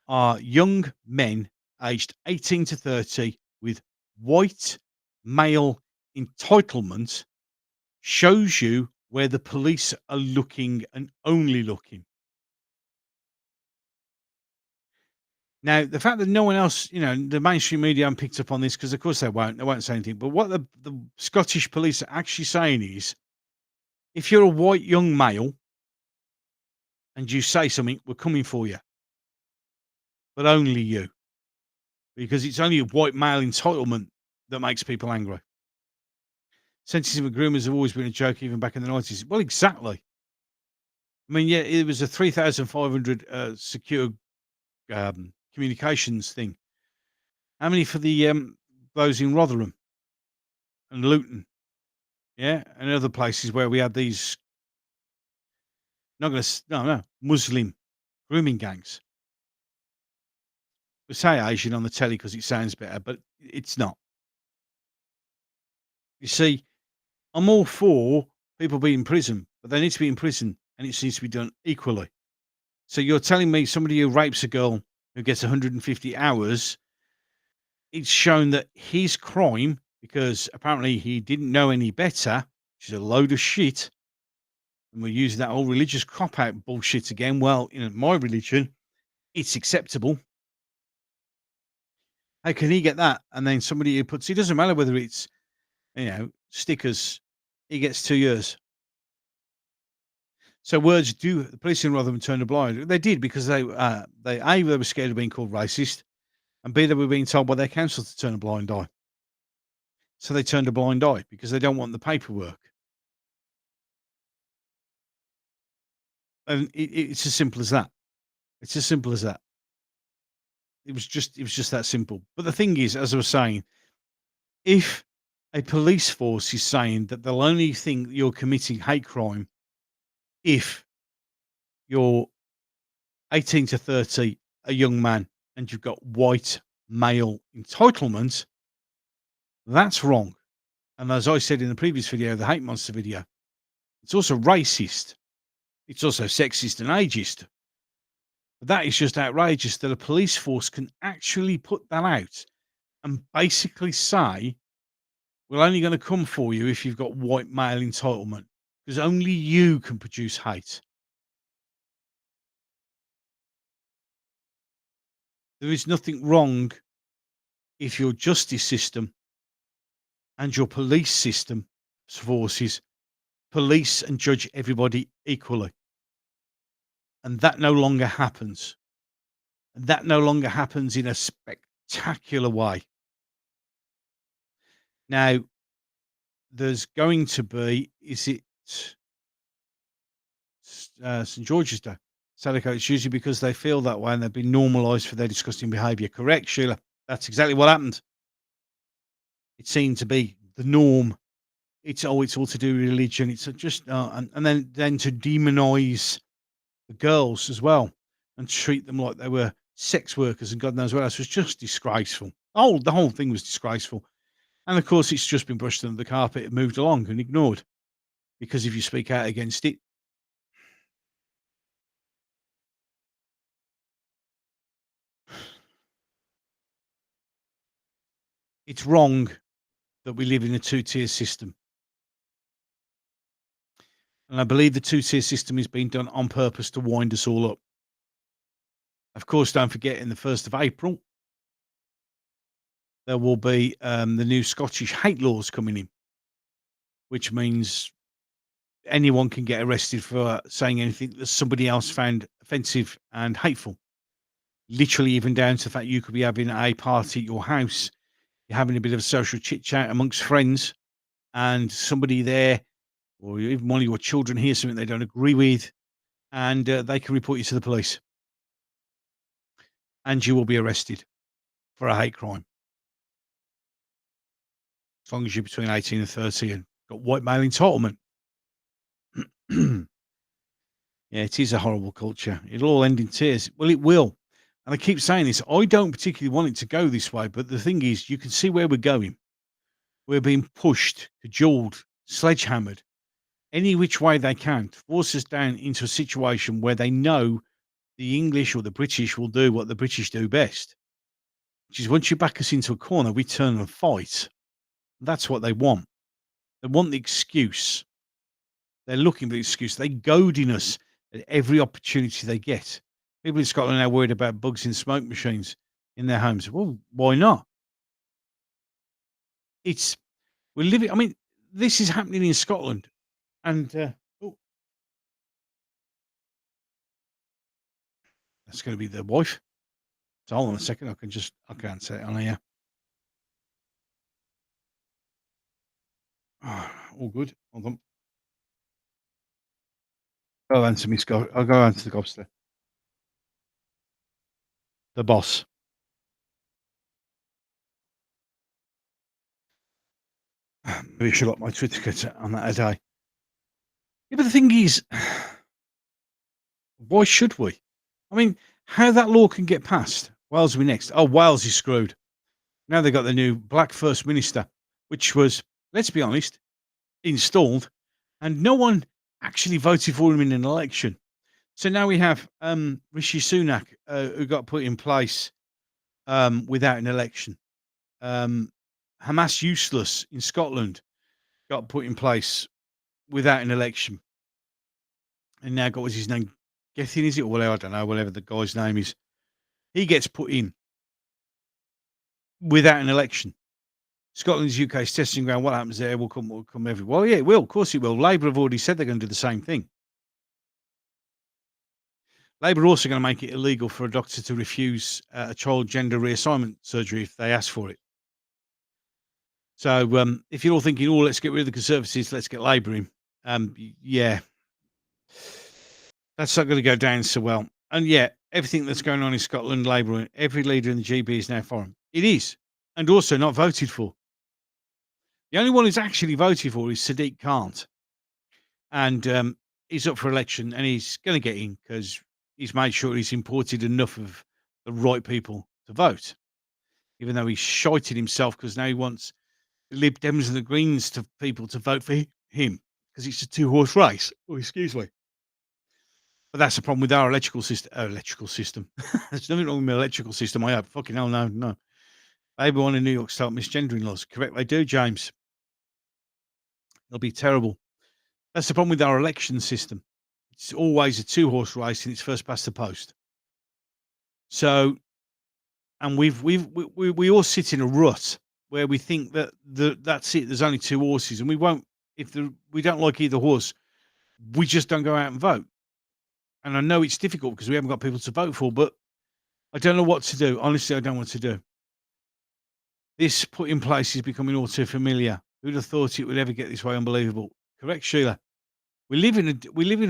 are young men aged 18 to 30 with white male entitlement, shows you where the police are looking and only looking. Now, the fact that no one else, the mainstream media haven't picked up on this, because of course they won't say anything. But what the Scottish police are actually saying is If you're a white young male and you say something, we're coming for you, but only you, because it's only a white male entitlement that makes people angry. Sentencing of groomers have always been a joke, even back in the 90s. Well, exactly. I mean, yeah, it was a 3,500 secure communications thing. How many for the those in Rotherham and Luton? Yeah, and other places where we had these not going to no Muslim grooming gangs. We say Asian on the telly because it sounds better, but it's not. You see, I'm all for people being in prison, but they need to be in prison, and it needs to be done equally. So you're telling me somebody who rapes a girl who gets 150 hours, it's shown that his crime, because apparently he didn't know any better, which is a load of shit, and we're using that whole religious cop out bullshit again. Well, in my religion, it's acceptable. How can he get that? And then somebody who puts, it doesn't matter whether it's, stickers, he gets 2 years. So words do, the police in Rotherham turned a blind. They did because they were scared of being called racist, and B, they were being told by their council to turn a blind eye. So they turned a blind eye because they don't want the paperwork. And it's as simple as that. It's as simple as that. It was just that simple. But the thing is, as I was saying, if a police force is saying that they'll only think you're committing hate crime if you're 18 to 30, a young man, and you've got white male entitlement, that's wrong. And as I said in the previous video, the hate monster video, it's also racist. It's also sexist and ageist. But that is just outrageous that a police force can actually put that out and basically say, we're only going to come for you if you've got white male entitlement, because only you can produce hate. There is nothing wrong if your justice system and your police system forces police and judge everybody equally. And that no longer happens. And that no longer happens in a spectacular way. Now, there's going to be, is it St. George's Day? Sadako, it's usually because they feel that way and they've been normalised for their disgusting behaviour. Correct, Sheila. That's exactly what happened. It seemed to be the norm. It's all to do with religion. It's just, and then to demonise the girls as well and treat them like they were sex workers and God knows what else was just disgraceful. The whole thing was disgraceful. And of course, it's just been brushed under the carpet and moved along and ignored, because if you speak out against it, it's wrong that we live in a two-tier system. And I believe the two-tier system is being done on purpose to wind us all up. Of course, don't forget, in the 1st of April, there will be the new Scottish hate laws coming in, which means anyone can get arrested for saying anything that somebody else found offensive and hateful. Literally, even down to the fact you could be having a party at your house, you're having a bit of a social chit-chat amongst friends, and somebody there, or even one of your children, hears something they don't agree with, and they can report you to the police. And you will be arrested for a hate crime. As long as you're between 18 and 30 and got white male entitlement. Yeah, it is a horrible culture. It'll all end in tears. Well, it will. And I keep saying this. I don't particularly want it to go this way, but the thing is, you can see where we're going. We're being pushed, cajoled, sledgehammered, any which way they can, to force us down into a situation where they know the English or the British will do what the British do best, which is once you back us into a corner, we turn and fight. That's what they want. They want the excuse. They're looking for the excuse. They're goading us at every opportunity they get. People in Scotland are now worried about bugs in smoke machines in their homes. Well, why not? We're living, I mean, this is happening in Scotland. And That's going to be the wife. So hold on a second. I can't say it on here. All good. Hold on. Go answer me, Scott. I'll go answer the Gobster. The boss. Maybe I should lock my Twitter account on that a day. Yeah, but the thing is, why should we? I mean, how that law can get passed? Wales will be next. Oh, Wales is screwed. Now they've got the new black First Minister, which was, let's be honest, installed, and no one actually voted for him in an election. So now we have Rishi Sunak, who got put in place without an election. Hamas useless in Scotland got put in place without an election. And now got, what's his name? Gethin, is it? Or whatever, I don't know, whatever the guy's name is. He gets put in without an election. Scotland's UK's testing ground. What happens there will come everywhere. Well, yeah, it will. Of course it will. Labour have already said they're going to do the same thing. Labour are also going to make it illegal for a doctor to refuse a child gender reassignment surgery if they ask for it. So if you're all thinking, oh, let's get rid of the Conservatives, let's get Labour in, yeah, that's not going to go down so well. And yeah, everything that's going on in Scotland, Labour, every leader in the GB is now foreign. It is. And also not voted for. The only one who's actually voted for is Sadiq Khan. And he's up for election and he's going to get in because he's made sure he's imported enough of the right people to vote. Even though he's shited himself because now he wants the Lib Dems and the Greens to people to vote for him because it's a two-horse race. Oh, excuse me. But that's the problem with our electrical system. There's nothing wrong with my electrical system. I hope. Fucking hell, no. Everyone in New York start misgendering laws. Correct, they do, James. It'll be terrible. That's the problem with our election system. It's always a two-horse race and it's first past the post. So, and we all sit in a rut where we think that that's it. There's only two horses, and we won't. If we don't like either horse, we just don't go out and vote. And I know it's difficult because we haven't got people to vote for, but I don't know what to do. Honestly, I don't know what to do. This put in place is becoming all too familiar. Who'd have thought it would ever get this way? Unbelievable. Correct, Sheila. We live in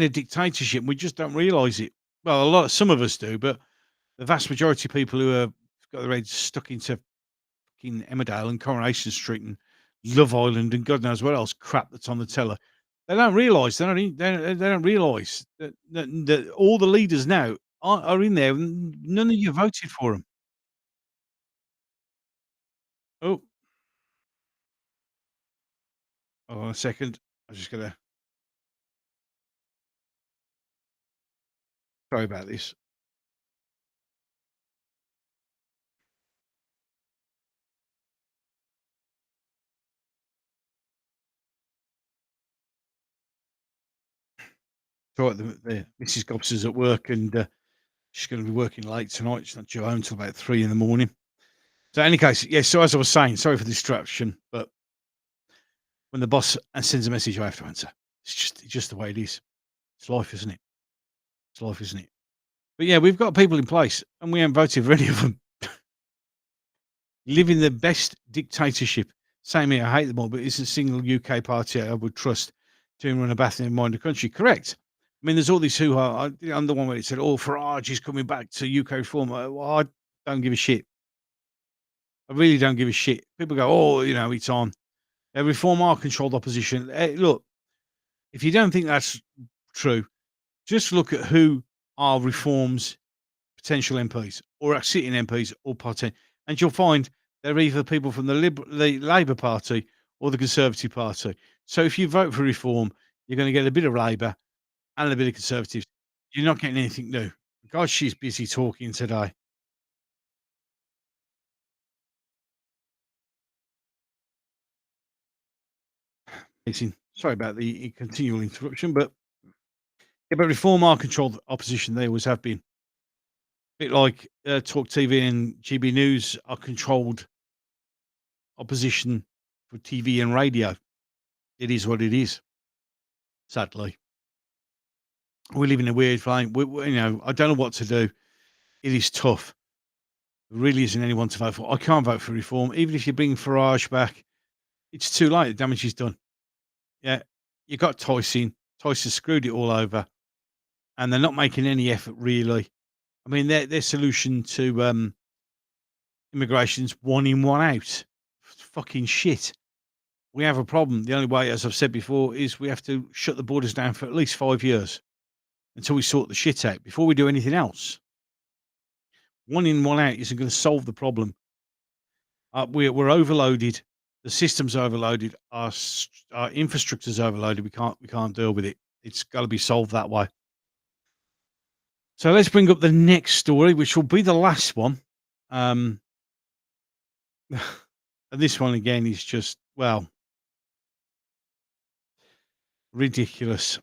a dictatorship. And we just don't realise it. Well, some of us do, but the vast majority of people who have got their heads stuck into fucking Emmerdale and Coronation Street and Love Island and God knows what else crap that's on the teller. They don't realise. They don't realise that all the leaders now are in there. And none of you voted for them. Oh, hold on a second. I'm just gonna. Sorry about this. So the Mrs. Gobster's at work and she's going to be working late tonight. She's not due home until about 3 a.m. So, in any case, yeah. So as I was saying, sorry for the distraction, but when the boss sends a message, I have to answer. It's just the way it is. It's life, isn't it? It's life, isn't it? But yeah, we've got people in place, and we haven't voted for any of them. Live in the best dictatorship. Same here. I hate them all, but it's a single UK party I would trust to run a bathroom in mind the country. Correct. I mean, there's all these who are. I'm the one where it said, "Oh, Farage is coming back to UK reform." Well, I don't give a shit. I really don't give a shit. People go, "Oh, it's on." Reform our controlled opposition. Hey, look, if you don't think that's true, just look at who are reforms potential MPs or are sitting MPs or party, and you'll find they're either people from the Labour Party or the Conservative Party. So if you vote for reform, you're going to get a bit of Labour and a bit of Conservatives. You're not getting anything new. God, she's busy talking today. Sorry about the continual interruption, but reform are controlled opposition. They always have been. A bit like Talk TV and GB News are controlled opposition for TV and radio. It is what it is. Sadly, we live in a weird flame. I don't know what to do. it is tough. There really isn't anyone to vote for. I can't vote for reform. Even if you bring Farage back, it's too late. The damage is done. Yeah, you got Tyson. Tyson screwed it all over, and they're not making any effort really. I mean, their solution to immigration's one in, one out. It's fucking shit. We have a problem. The only way, as I've said before, is we have to shut the borders down for at least 5 years until we sort the shit out before we do anything else. One in, one out isn't going to solve the problem. We're overloaded. The system's overloaded. Our infrastructure's overloaded. We can't deal with it. It's got to be solved that way. So let's bring up the next story, which will be the last one. And this one again is just, well, ridiculous.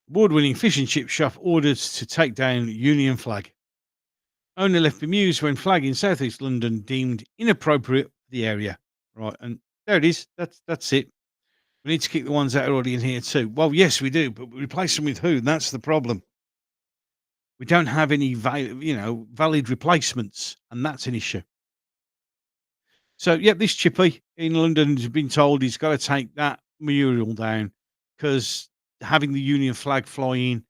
Award-winning fish and chip shop ordered to take down Union flag. Owner left bemused when flag in South East London deemed inappropriate for the area. Right, and there it is. That's it. We need to keep the ones that are already in here too. Well, yes, we do, but we replace them with who? That's the problem. We don't have any valid replacements, and that's an issue. So, yeah, this Chippy in London has been told he's got to take that mural down because having the Union flag flying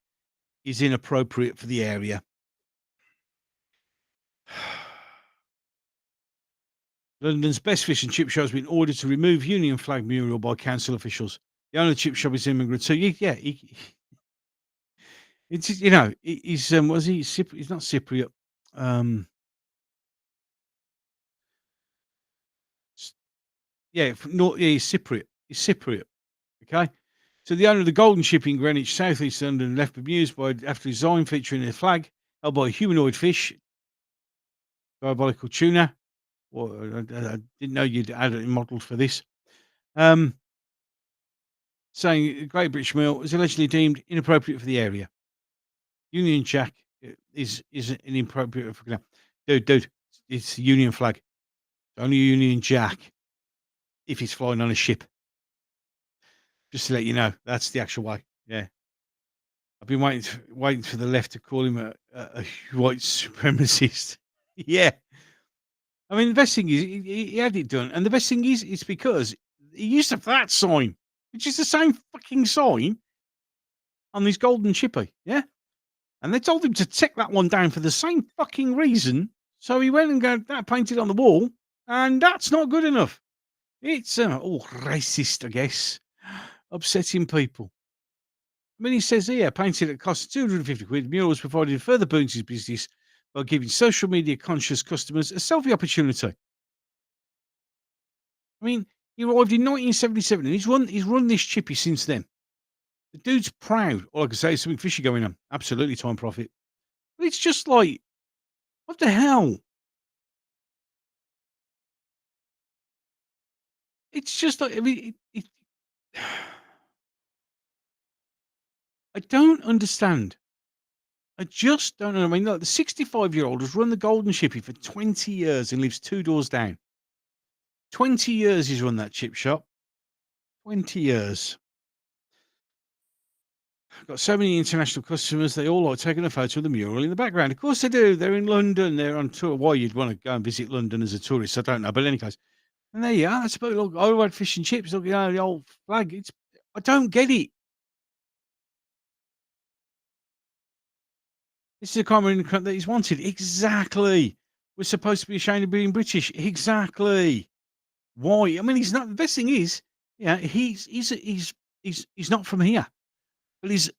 is inappropriate for the area. London's best fish and chip shop has been ordered to remove Union flag mural by council officials. The owner of the chip shop is immigrant, so yeah, it's he's was he? He's not Cypriot. He's Cypriot. He's Cypriot. Okay. So the owner of the Golden Ship in Greenwich, South East London, left bemused after design featuring a flag held by a humanoid fish, diabolical tuna. Well, I didn't know you'd add it modelled for this. Saying Great British Mill is allegedly deemed inappropriate for the area. Union Jack is inappropriate for dude. It's the Union flag. It's only a Union Jack if he's flying on a ship. Just to let you know, that's the actual way. Yeah, I've been waiting for the left to call him a white supremacist. Yeah, I mean the best thing is he had it done, and the best thing is it's because he used that sign, which is the same fucking sign on this golden chippy. Yeah, and they told him to take that one down for the same fucking reason. So he went and got that painted on the wall, and that's not good enough. It's all racist, I guess. Upsetting people. I mean, he says here, painted at cost of £250, murals provided further boons to his business by giving social media conscious customers a selfie opportunity. I mean, he arrived in 1977 and he's run this chippy since then. The dude's proud. All I can say is something fishy going on. Absolutely time profit. But it's just like, what the hell? It's just like, I mean, I don't understand. I just don't know. I mean, look, the 65-year-old has run the Golden Chippy for 20 years and lives 2 doors down. 20 years he's run that chip shop. 20 years. Got so many international customers, they all like taking a photo of the mural in the background. Of course they do. They're in London. They're on tour. Why you'd want to go and visit London as a tourist, I don't know. But in any case, and there you are. That's about, look, I had fish and chips. Look, the old flag. I don't get it. This is a common that he's wanted. Exactly. We're supposed to be ashamed of being British. Exactly. Why? I mean, he's not. The best thing is, yeah, he's not from here, but he's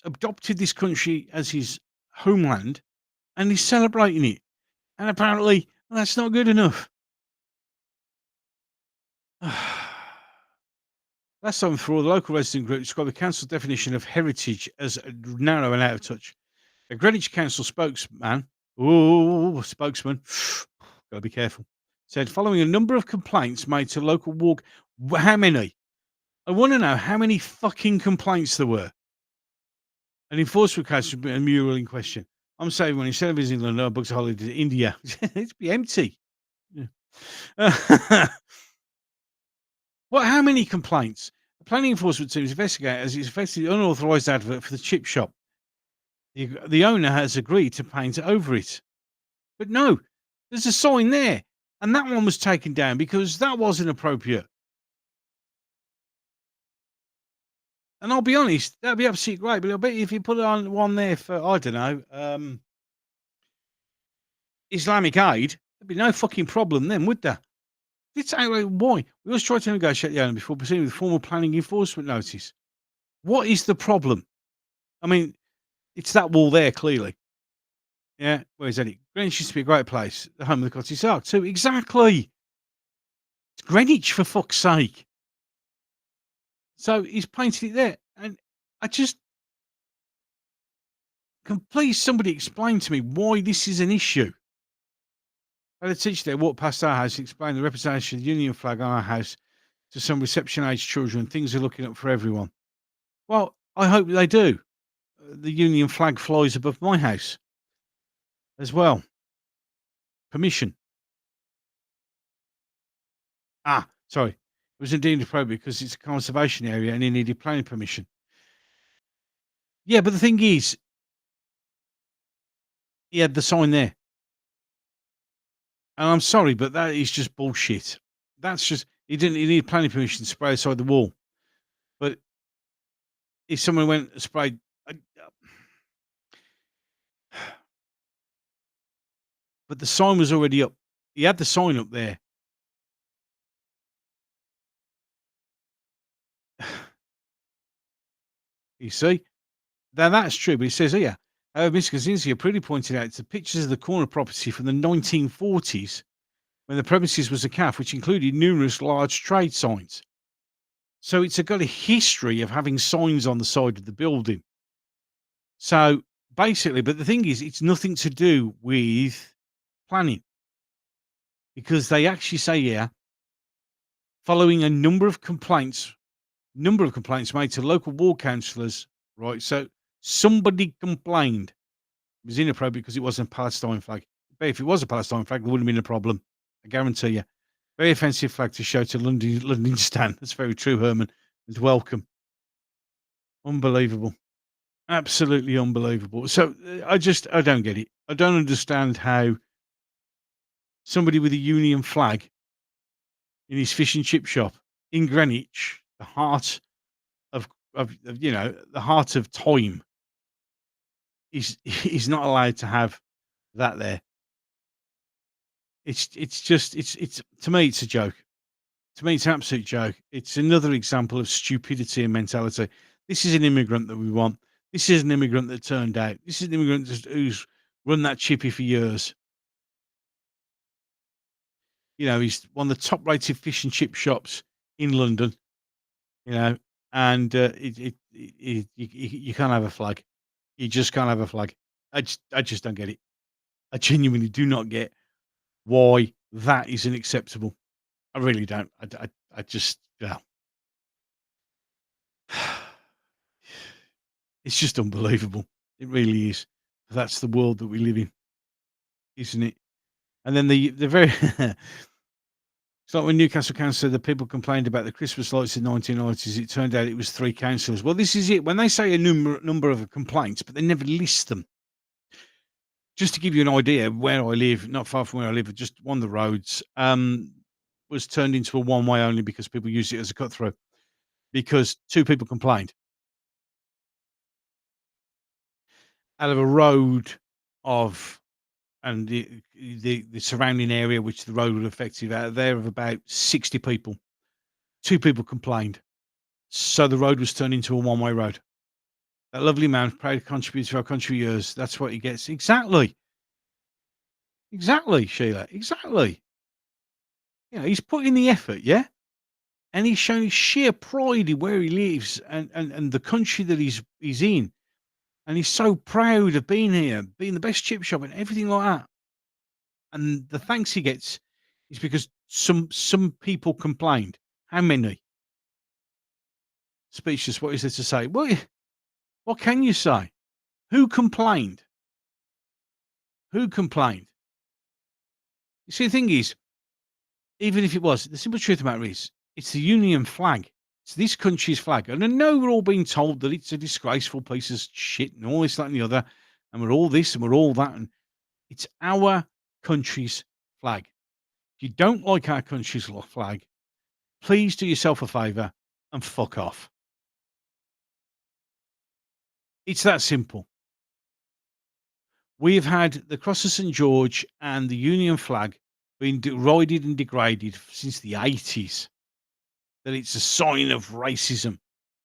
adopted this country as his homeland, and he's celebrating it. And apparently, that's not good enough. Last time for all the local resident group described the council's definition of heritage as narrow and out of touch. A Greenwich Council spokesman, got to be careful, said following a number of complaints made to local walk. How many? I want to know how many fucking complaints there were. An enforcement case would be a mural in question. I'm saying when instead of visiting London, I booked a holiday to India. It'd be empty. Yeah. How many complaints? The planning enforcement team is investigating as it's effectively unauthorised advert for the chip shop. The owner has agreed to paint over it. But no, there's a sign there. And that one was taken down because that wasn't appropriate. And I'll be honest, that'd be absolutely great. But I bet if you put on one there for, I don't know, Islamic Aid, there'd be no fucking problem then, would there? It's outright why. We always try to negotiate the owner before proceeding with formal planning enforcement notice. What is the problem? I mean, it's that wall there, clearly. Yeah, where's Eddie? Greenwich used to be a great place, the home of the Cottage Ark, too. Exactly. It's Greenwich, for fuck's sake. So he's painted it there. And I just, can please somebody explain to me why this is an issue? I had a teacher there walked past our house and explained the representation of the Union flag on our house to some reception-age children. Things are looking up for everyone. Well, I hope they do. The Union flag flies above my house as well. Permission. Sorry. It was indeed appropriate because it's a conservation area and he needed planning permission. Yeah, but the thing is, he had the sign there. And I'm sorry, but that is just bullshit. That's just, he needed planning permission to spray aside the wall. But if someone went and sprayed, but the sign was already up. He had the sign up there. You see? Now that's true, but he says here, Mr. Kaczynski pretty pointed out the pictures of the corner property from the 1940s when the premises was a cafe, which included numerous large trade signs. So it's got a history of having signs on the side of the building. So basically, but the thing is, it's nothing to do with planning. Because they actually say here, following a number of complaints made to local ward councillors, right? So somebody complained it was inappropriate because it wasn't a Palestine flag. But if it was a Palestine flag, there wouldn't have been a problem. I guarantee you. Very offensive flag to show to London stand. That's very true, Herman. And welcome. Unbelievable. Absolutely unbelievable. So I don't get it. I don't understand how somebody with a Union flag in his fish and chip shop in Greenwich, the heart of the heart of time, he's not allowed to have that there. It's to me, it's a joke. To me, it's an absolute joke. It's another example of stupidity and mentality. This is an immigrant that we want. This is an immigrant that turned out. This is an immigrant who's run that Chippy for years. You know, he's one of the top-rated fish and chip shops in London. You know, and you can't have a flag. You just can't have a flag. I just don't get it. I genuinely do not get why that isn't acceptable. I really don't. I just, yeah. It's just unbelievable. It really is. That's the world that we live in, isn't it? And then the very, it's like when Newcastle Council said the people complained about the Christmas lights in the 1990s. It turned out it was 3 councillors. Well, this is it. When they say a number of complaints, but they never list them. Just to give you an idea, where I live, not far from where I live, just one of the roads, was turned into a one-way only because people used it as a cut-through. Because 2 people complained. Out of a road of, and the surrounding area which the road would affect, out there of about 60 people, 2 people complained. So the road was turned into a one-way road. That lovely man, proud to contribute to our country years. That's what he gets. Exactly. Exactly, Sheila. Exactly. You know, he's put in the effort, yeah? And he's shown sheer pride in where he lives and the country that he's in. And he's so proud of being here, being the best chip shop and everything like that. And the thanks he gets is because some people complained. How many? Speechless. What is there to say? What can you say? Who complained? Who complained? You see, the thing is, even if it was, the simple truth of the matter is, it's the Union flag. It's this country's flag. And I know we're all being told that it's a disgraceful piece of shit and all this, that, and the other. and we're all this and we're all that, and it's our country's flag. If you don't like our country's flag, please do yourself a favour and fuck off. It's that simple. We've had the Cross of St George and the Union flag being derided and degraded since the 80s. That it's a sign of racism.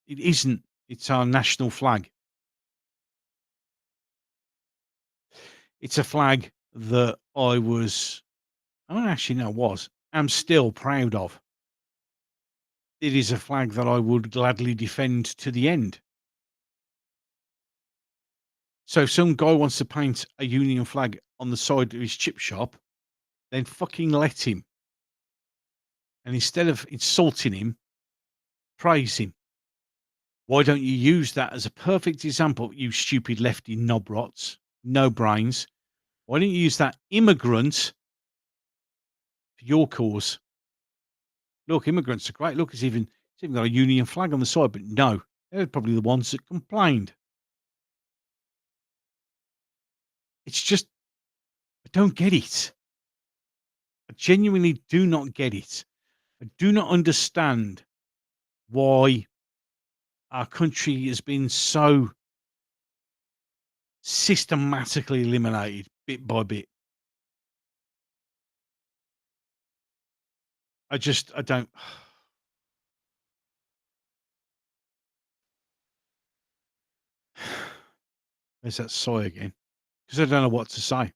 It isn't. It's our national flag. It's a flag that am still proud of. It is a flag that I would gladly defend to the end. So if some guy wants to paint a Union flag on the side of his chip shop, then fucking let him. And instead of insulting him, praise him. Why don't you use that as a perfect example, you stupid lefty knobrots, no brains? Why don't you use that immigrant for your cause? Look, immigrants are great. Look, it's even got a Union flag on the side, but no, they're probably the ones that complained. It's just, I don't get it. I genuinely do not get it. I do not understand why our country has been so systematically eliminated bit by bit. I don't. There's that sigh again, because I don't know what to say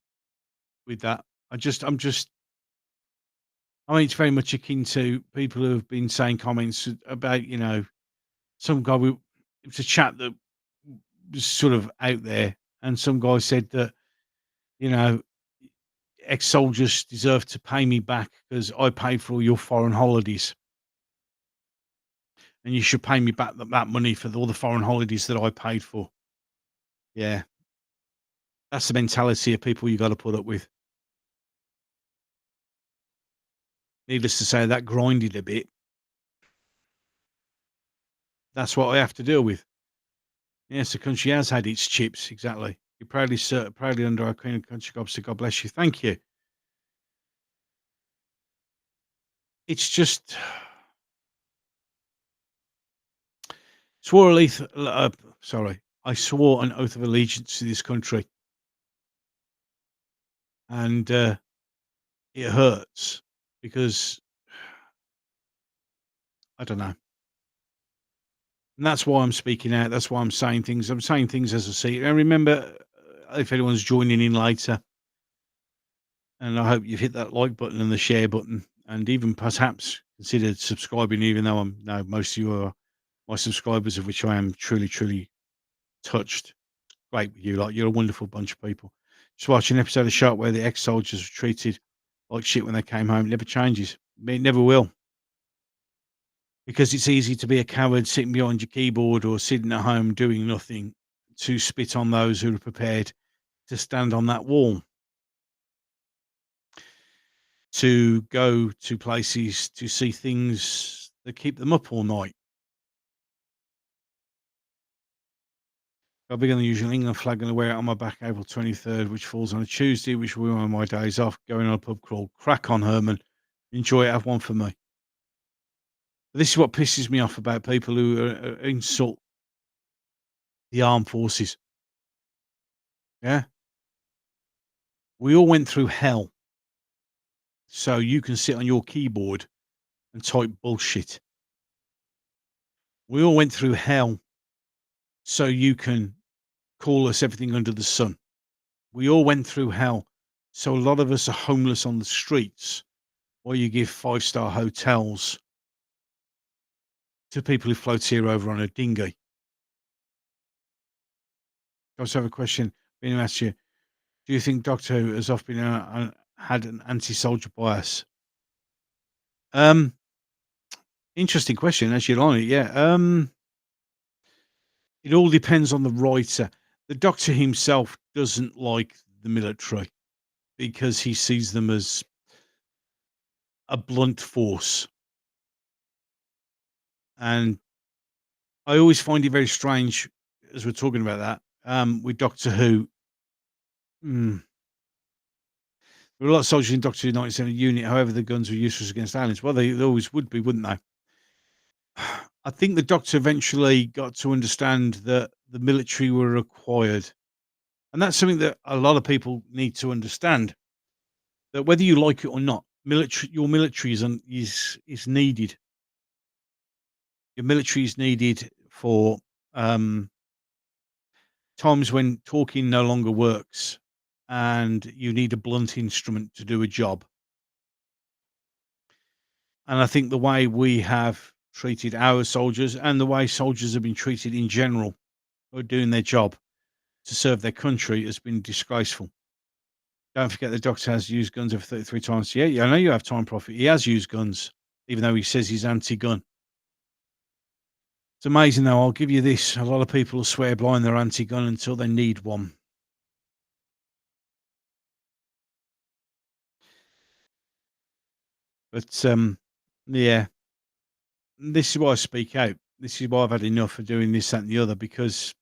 with that. I mean, it's very much akin to people who have been saying comments about, some guy. It was a chat that was sort of out there, and some guy said that, you know, ex-soldiers deserve to pay me back because I paid for all your foreign holidays, and you should pay me back that money for all the foreign holidays that I paid for. Yeah, that's the mentality of people you got to put up with. Needless to say, that grinded a bit. That's what I have to deal with. Yes, the country has had its chips, exactly. You're proudly under our Queen and Country Gobster. God bless you. Thank you. It's just I swore an oath of allegiance to this country, and it hurts because I don't know. And that's why I'm speaking out. That's why I'm saying things. I'm saying things as I see it. And remember, if anyone's joining in later, and I hope you've hit that like button and the share button, and even perhaps consider subscribing, even though most of you are my subscribers, of which I am truly, truly touched. Great with you. Like, you're a wonderful bunch of people. Just watch an episode of Shark where the ex-soldiers were treated like shit when they came home. It never changes. It never will. Because it's easy to be a coward sitting behind your keyboard or sitting at home doing nothing, to spit on those who are prepared to stand on that wall, to go to places to see things that keep them up all night. I'll be on the usual England flag and wear it on my back April 23rd, which falls on a Tuesday, which will be one of my days off. Going on a pub crawl. Crack on, Herman. Enjoy it. Have one for me. But this is what pisses me off about people who insult the armed forces. Yeah? We all went through hell, so you can sit on your keyboard and type bullshit. We all went through hell, so you can call us everything under the sun. We all went through hell, so a lot of us are homeless on the streets, while you give 5-star hotels to people who float here over on a dinghy. I also have a question. I'm going to ask you, do you think Doctor Who has often had an anti-soldier bias? Interesting question, as you're on it. Yeah. It all depends on the writer. The Doctor himself doesn't like the military because he sees them as a blunt force. And I always find it very strange, as we're talking about that, with Doctor Who, Mm. There were a lot of soldiers inducted in 1970 unit, however, the guns were useless against aliens. Well, they always would be, wouldn't they? I think the doctor eventually got to understand that the military were required. And that's something that a lot of people need to understand, that whether you like it or not, your military is needed. Your military is needed for um, times when talking no longer works and you need a blunt instrument to do a job. And I think the way we have treated our soldiers and the way soldiers have been treated in general who are doing their job to serve their country has been disgraceful. Don't forget the doctor has used guns over 33 times. Yeah, I know you have time profit. He has used guns, even though he says he's anti-gun. It's amazing though. I'll give you this. A lot of people will swear blind they're anti-gun until they need one. But yeah, this is why I speak out. This is why I've had enough of doing this, that, and the other, because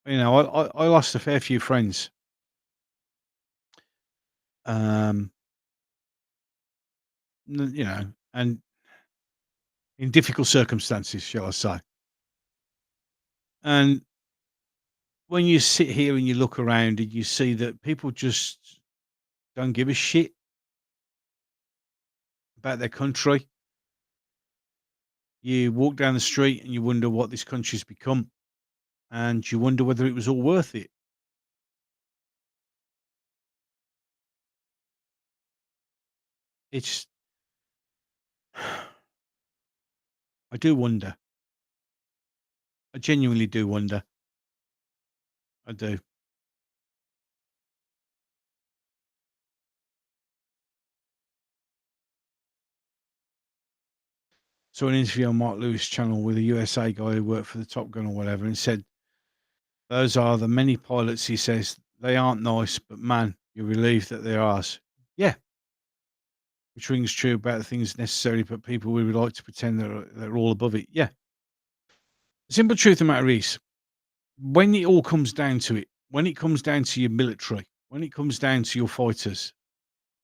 I lost a fair few friends. Um, and in difficult circumstances, shall I say. And when you sit here and you look around and you see that people just don't give a shit about their country, you walk down the street and you wonder what this country's become, and you wonder whether it was all worth it. It's I do wonder. I genuinely do wonder. I do. So an interview on Mark Lewis channel with a USA guy who worked for the Top Gun or whatever, and said those are the many pilots. He says they aren't nice, but man, you're relieved that they're ours. Yeah, which rings true about the things necessary, but people we would like to pretend they're all above it. Yeah. The simple truth of the matter is, when it all comes down to it, when it comes down to your military, when it comes down to your fighters,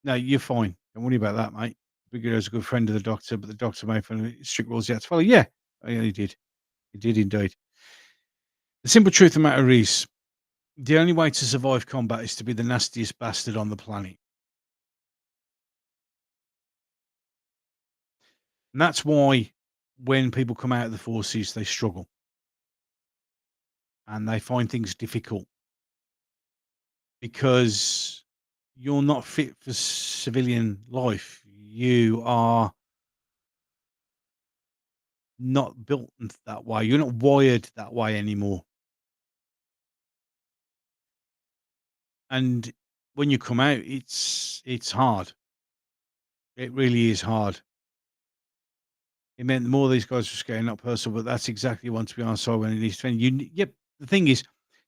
no, you're fine. Don't worry about that, mate. Brigadier a good friend of the doctor, but the doctor made fun of it. Strict rules he had to follow. Yeah, yeah, he did. He did indeed. The simple truth of the matter is, the only way to survive combat is to be the nastiest bastard on the planet. And that's why when people come out of the forces, they struggle and they find things difficult because you're not fit for civilian life. You are not built that way. You're not wired that way anymore. And when you come out, it's hard. It really is hard. It meant the more these guys were scaling up personal, but that's exactly one to be honest. So when it needs to yep. The thing is,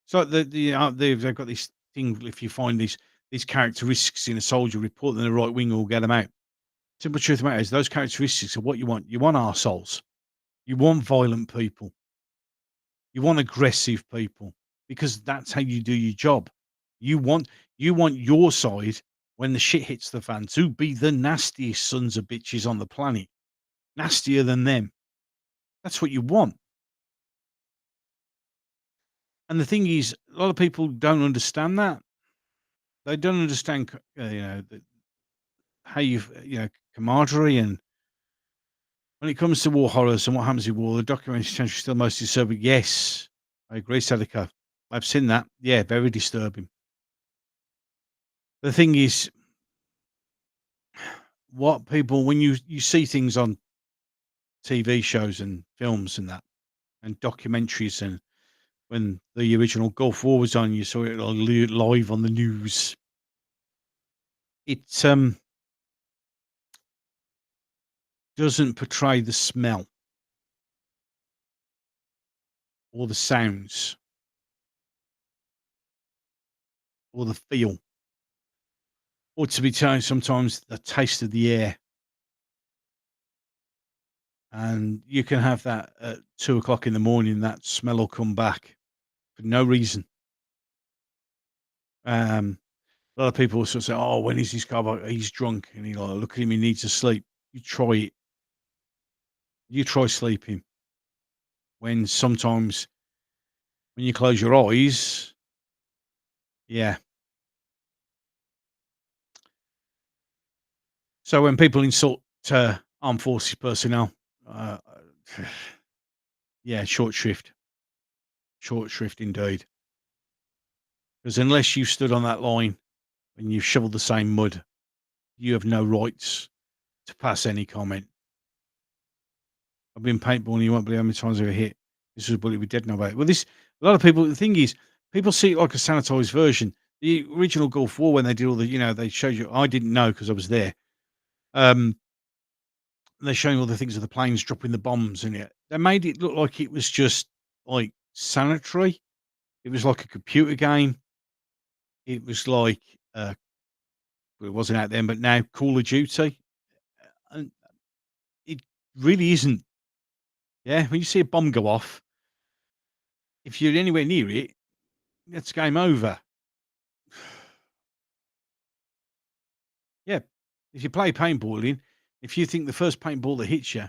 it's like they've got this thing. If you find these characteristics in a soldier, report them to the right wing or get them out. Simple truth of the matter is, those characteristics are what you want. You want arseholes. You want violent people. You want aggressive people because that's how you do your job. You want you want your side when the shit hits the fan to be the nastiest sons of bitches on the planet, nastier than them. That's what you want. And the thing is, a lot of people don't understand that. They don't understand, how camaraderie, and when it comes to war horrors and what happens in war, the documentary potential is still most disturbing. Yes, I agree, Sadika. I've seen that. Yeah, very disturbing. The thing is, what people when you see things on TV shows and films and that, and documentaries, and when the original Gulf War was on, you saw it live on the news. It doesn't portray the smell or the sounds or the feel, or to be honest, sometimes the taste of the air. And you can have that at 2 o'clock in the morning. That smell will come back for no reason. A lot of people sort of say, "Oh, when is this guy back? He's drunk," and you like, "Look at him, he needs to sleep." You try it. You try sleeping when sometimes when you close your eyes, yeah. So when people insult armed forces personnel, uh, yeah, short shrift indeed. Because unless you stood on that line and you shoveled the same mud, you have no rights to pass any comment. I've been paintball and you won't believe how many times I've hit. This was a bullet we didn't know about. Well, this a lot of people. The thing is, people see it like a sanitized version. The original Gulf War, when they did all the, they showed you. I didn't know because I was there. Um, they're showing all the things of the planes dropping the bombs in it. They made it look like it was just like sanitary. It was like a computer game. It was like well, it wasn't out then, but now Call of Duty, and it really isn't. Yeah, when you see a bomb go off, if you're anywhere near it, it's game over. Yeah, if you play paintballing, if you think the first paintball that hits you,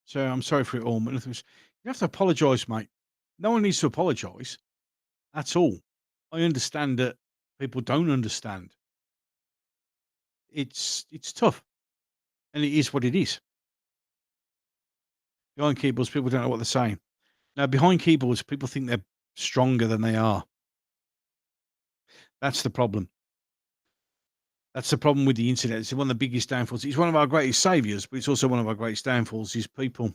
so I'm sorry for it all, but nothing's, you have to apologise, mate. No one needs to apologise at all. I understand that people don't understand. It's tough, and it is what it is. Behind keyboards, people don't know what they're saying. Now, behind keyboards, people think they're stronger than they are. That's the problem. That's the problem with the internet. It's one of the biggest downfalls. It's one of our greatest saviors, but it's also one of our greatest downfalls. Is people,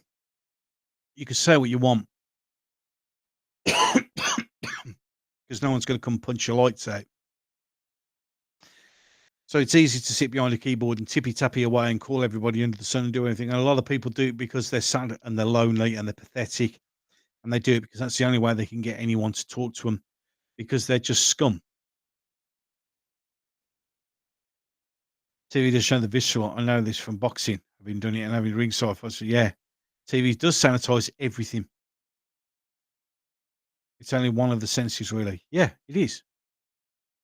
you can say what you want because no one's going to come punch your lights out. So it's easy to sit behind a keyboard and tippy tappy away and call everybody under the sun and do anything. And a lot of people do it because they're sad and they're lonely and they're pathetic, and they do it because that's the only way they can get anyone to talk to them because they're just scum. TV does show the visceral. I know this from boxing. I've been doing it and having ringside fights. So yeah, TV does sanitize everything. It's only one of the senses, really. Yeah, it is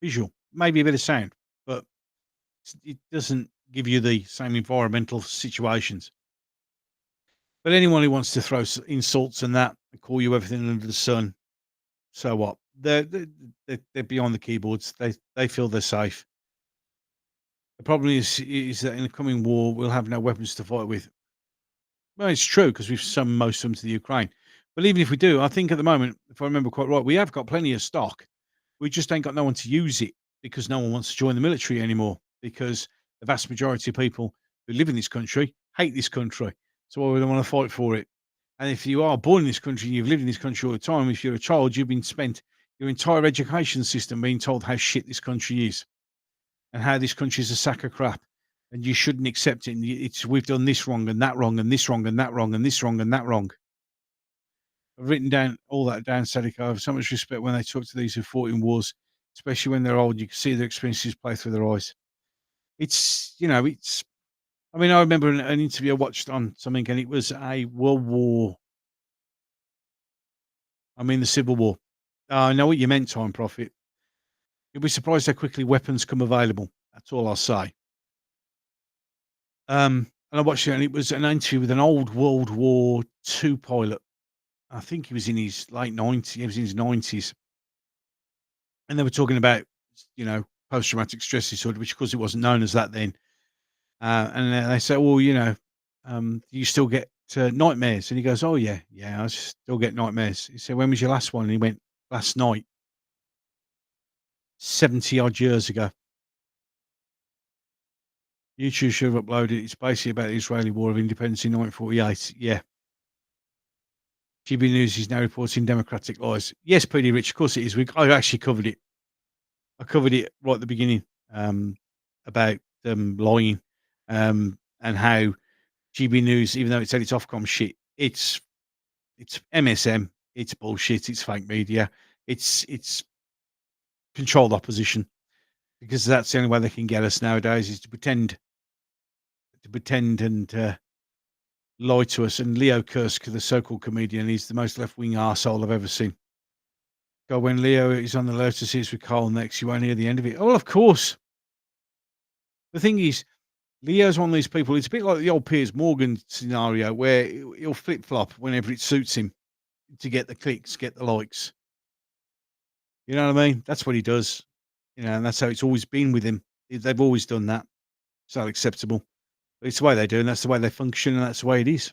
visual, maybe a bit of sound, but it doesn't give you the same environmental situations. But anyone who wants to throw insults and that and call you everything under the sun, so what? They're beyond the keyboards. They feel they're safe. The problem is that in the coming war, we'll have no weapons to fight with. Well, it's true because we've summoned most of them to the Ukraine. But even if we do, I think at the moment, if I remember quite right, we have got plenty of stock. We just ain't got no one to use it because no one wants to join the military anymore. Because the vast majority of people who live in this country hate this country. So why would they want to fight for it? And if you are born in this country and you've lived in this country all the time, if you're a child, you've been spent your entire education system being told how shit this country is and how this country is a sack of crap and you shouldn't accept it. And it's we've done this wrong and that wrong and this wrong and that wrong and this wrong and that wrong. I've written down all that down, Sadiko. I have so much respect when they talk to these who fought in wars, especially when they're old. You can see their experiences play through their eyes. It's, it's. I mean, I remember an interview I watched on something, and it was a World War. I mean, the Civil War. I know what you meant, Time Prophet. You'll be surprised how quickly weapons come available. That's all I'll say. And I watched it, and it was an interview with an old World War II pilot. I think he was in his late 90s. He was in his 90s. And they were talking about, post-traumatic stress disorder, which of course it wasn't known as that then. And then they said, well, you still get nightmares. And he goes, oh, yeah, I still get nightmares. He said, when was your last one? And he went, last night, 70 odd years ago. YouTube should have uploaded. It's basically about the Israeli War of Independence in 1948. Yeah. GB News is now reporting democratic lies. Yes, PD Rich, of course it is. I actually covered it. I covered it right at the beginning about lying and how GB News, even though it said it's Ofcom shit, it's MSM, it's bullshit, it's fake media, it's controlled opposition because that's the only way they can get us nowadays is to pretend and lie to us. And Leo Kursk, the so-called comedian, he's the most left-wing arsehole I've ever seen. God, when Leo is on the Lotus seats with Cole next, you won't hear the end of it. Oh, well, of course. The thing is, Leo's one of these people. It's a bit like the old Piers Morgan scenario where he'll flip flop whenever it suits him to get the clicks, get the likes. You know what I mean? That's what he does. And that's how it's always been with him. They've always done that. It's not acceptable. But it's the way they do, and that's the way they function, and that's the way it is.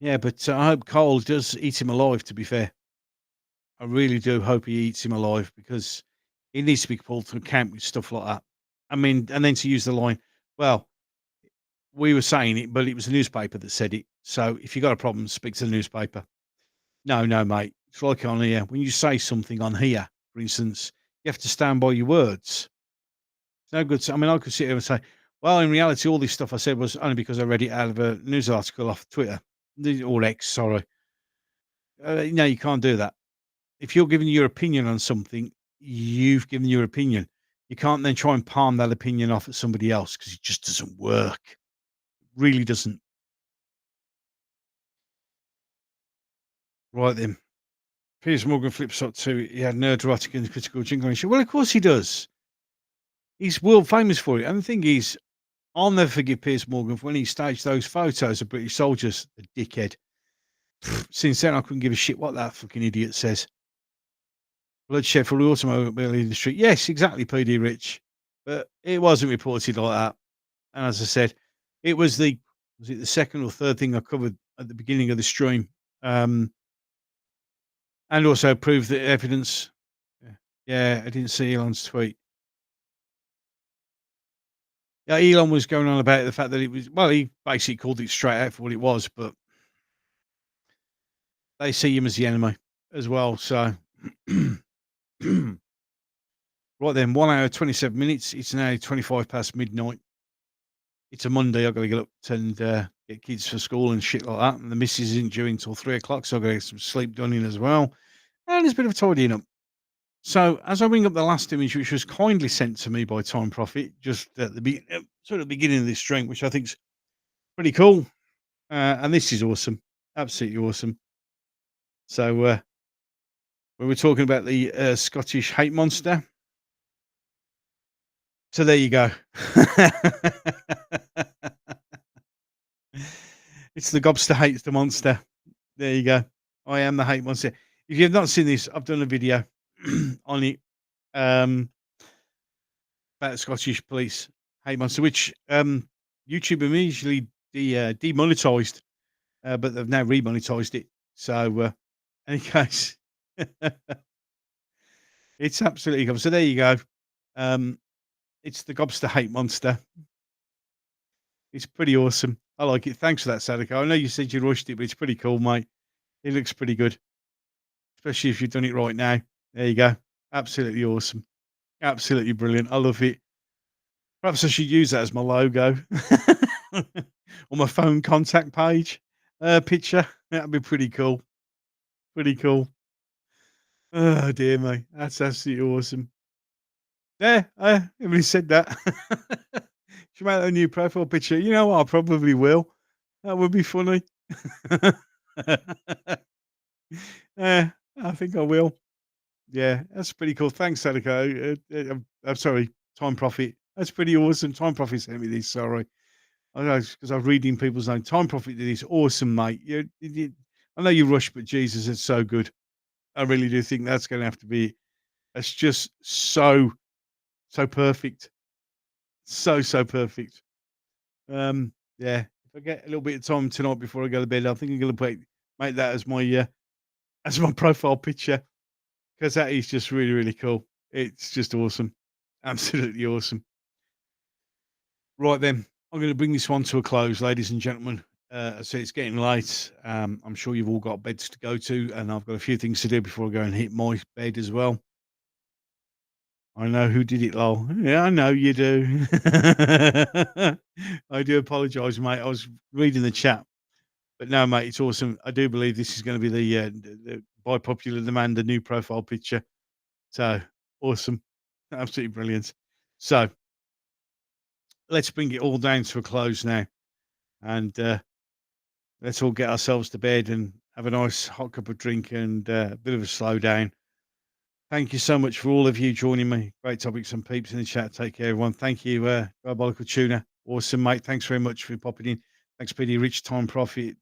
Yeah, but I hope Cole does eat him alive, to be fair. I really do hope he eats him alive because he needs to be pulled to account with stuff like that. I mean, and then to use the line, well, we were saying it, but it was the newspaper that said it. So if you got a problem, speak to the newspaper. No, mate. It's like on here. When you say something on here, for instance, you have to stand by your words. It's no good. I mean, I could sit here and say, well, in reality, all this stuff I said was only because I read it out of a news article off Twitter or X, sorry. No, you can't do that. If you're giving your opinion on something, you've given your opinion. You can't then try and palm that opinion off at somebody else because it just doesn't work. It really doesn't. Right then. Piers Morgan flips up to he had nerd erotic and critical jingle. Well, of course he does. He's world famous for it. And the thing is, I'll never forgive Piers Morgan for when he staged those photos of British soldiers, the dickhead. Since then, I couldn't give a shit what that fucking idiot says. Bloodshed for the automobile industry. Yes, exactly, PD Rich. But it wasn't reported like that. And as I said, it was the second or third thing I covered at the beginning of the stream. And also proved the evidence. Yeah, I didn't see Elon's tweet. Yeah, Elon was going on about the fact that it was, well, he basically called it straight out for what it was, but they see him as the enemy as well. So, right then, 1 hour, 27 minutes. It's now 25 past midnight. It's a Monday. I've got to get up and get kids for school and shit like that. And the missus isn't due until 3 o'clock, so I've got to get some sleep done in as well. And there's a bit of tidying up. So as I bring up the last image, which was kindly sent to me by Time Profit, just at the sort of beginning of this stream, which I think's pretty cool. And this is awesome. Absolutely awesome. So we were talking about the Scottish hate monster. So there you go. It's the Gobster hates the monster. There you go. I am the hate monster. If you have not seen this, I've done a video on it about the Scottish police hate monster, which YouTube immediately demonetized, but they've now remonetized it. So, any case, it's absolutely cool. So there you go. It's the Gobster hate monster. It's pretty awesome. I like it. Thanks for that, Sadako. I know you said you rushed it, but it's pretty cool, mate. It looks pretty good, especially if you've done it right now. There you go. Absolutely awesome. Absolutely brilliant. I love it. Perhaps I should use that as my logo on my phone contact page picture. That'd be pretty cool. Pretty cool. Oh, dear me. That's absolutely awesome. Yeah, everybody said that. Should make a new profile picture. You know what? I probably will. That would be funny. I think I will. Yeah, that's pretty cool. Thanks, Sadako. I'm sorry, Time Profit. That's pretty awesome. Time Profit sent me this. Sorry, I know because I'm reading people's name. Time Profit did this. Awesome, mate. I know you rushed, but Jesus, it's so good. I really do think that's going to have to be. That's just so perfect. So perfect. Yeah. If I get a little bit of time tonight before I go to bed, I think I'm going to make that as my profile picture. Because that is just really, really cool. It's just awesome. Absolutely awesome. Right then, I'm going to bring this one to a close, ladies and gentlemen. So it's getting late. I'm sure you've all got beds to go to, and I've got a few things to do before I go and hit my bed as well. I know who did it, lol. Yeah, I know you do. I do apologise, mate. I was reading the chat. But no, mate, it's awesome. I do believe this is going to be the by popular demand, the new profile picture. So awesome. Absolutely brilliant. So let's bring it all down to a close now. And let's all get ourselves to bed and have a nice hot cup of drink and a bit of a slow down. Thank you so much for all of you joining me. Great topics and peeps in the chat. Take care, everyone. Thank you, Diabolical Tuna. Awesome, mate. Thanks very much for popping in. Thanks, PD Rich Time Profit,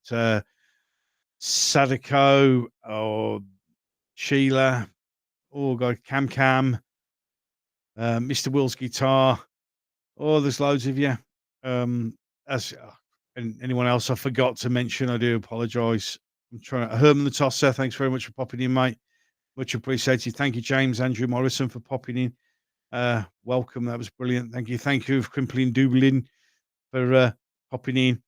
Sadako, Sheila, God, Cam, Mr. Will's Guitar. There's loads of you. And anyone else I forgot to mention, I do apologise. I'm trying to Herman the Tosser. Thanks very much for popping in, mate. Much appreciated. Thank you, James Andrew Morrison, for popping in. Welcome. That was brilliant. Thank you. Thank you, Crimpling Dublin, for popping in.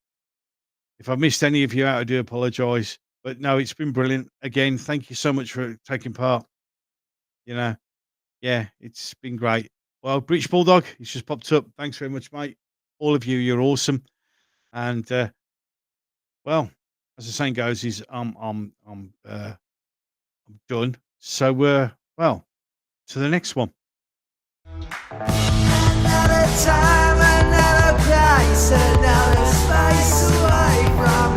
If I've missed any of you out, I do apologise. But no, it's been brilliant. Again, thank you so much for taking part. Yeah, it's been great. Well, British Bulldog, he's just popped up. Thanks very much, mate. All of you, you're awesome. And well, as the saying goes, is I'm done. So well, to the next one. Another time, another place, another space away from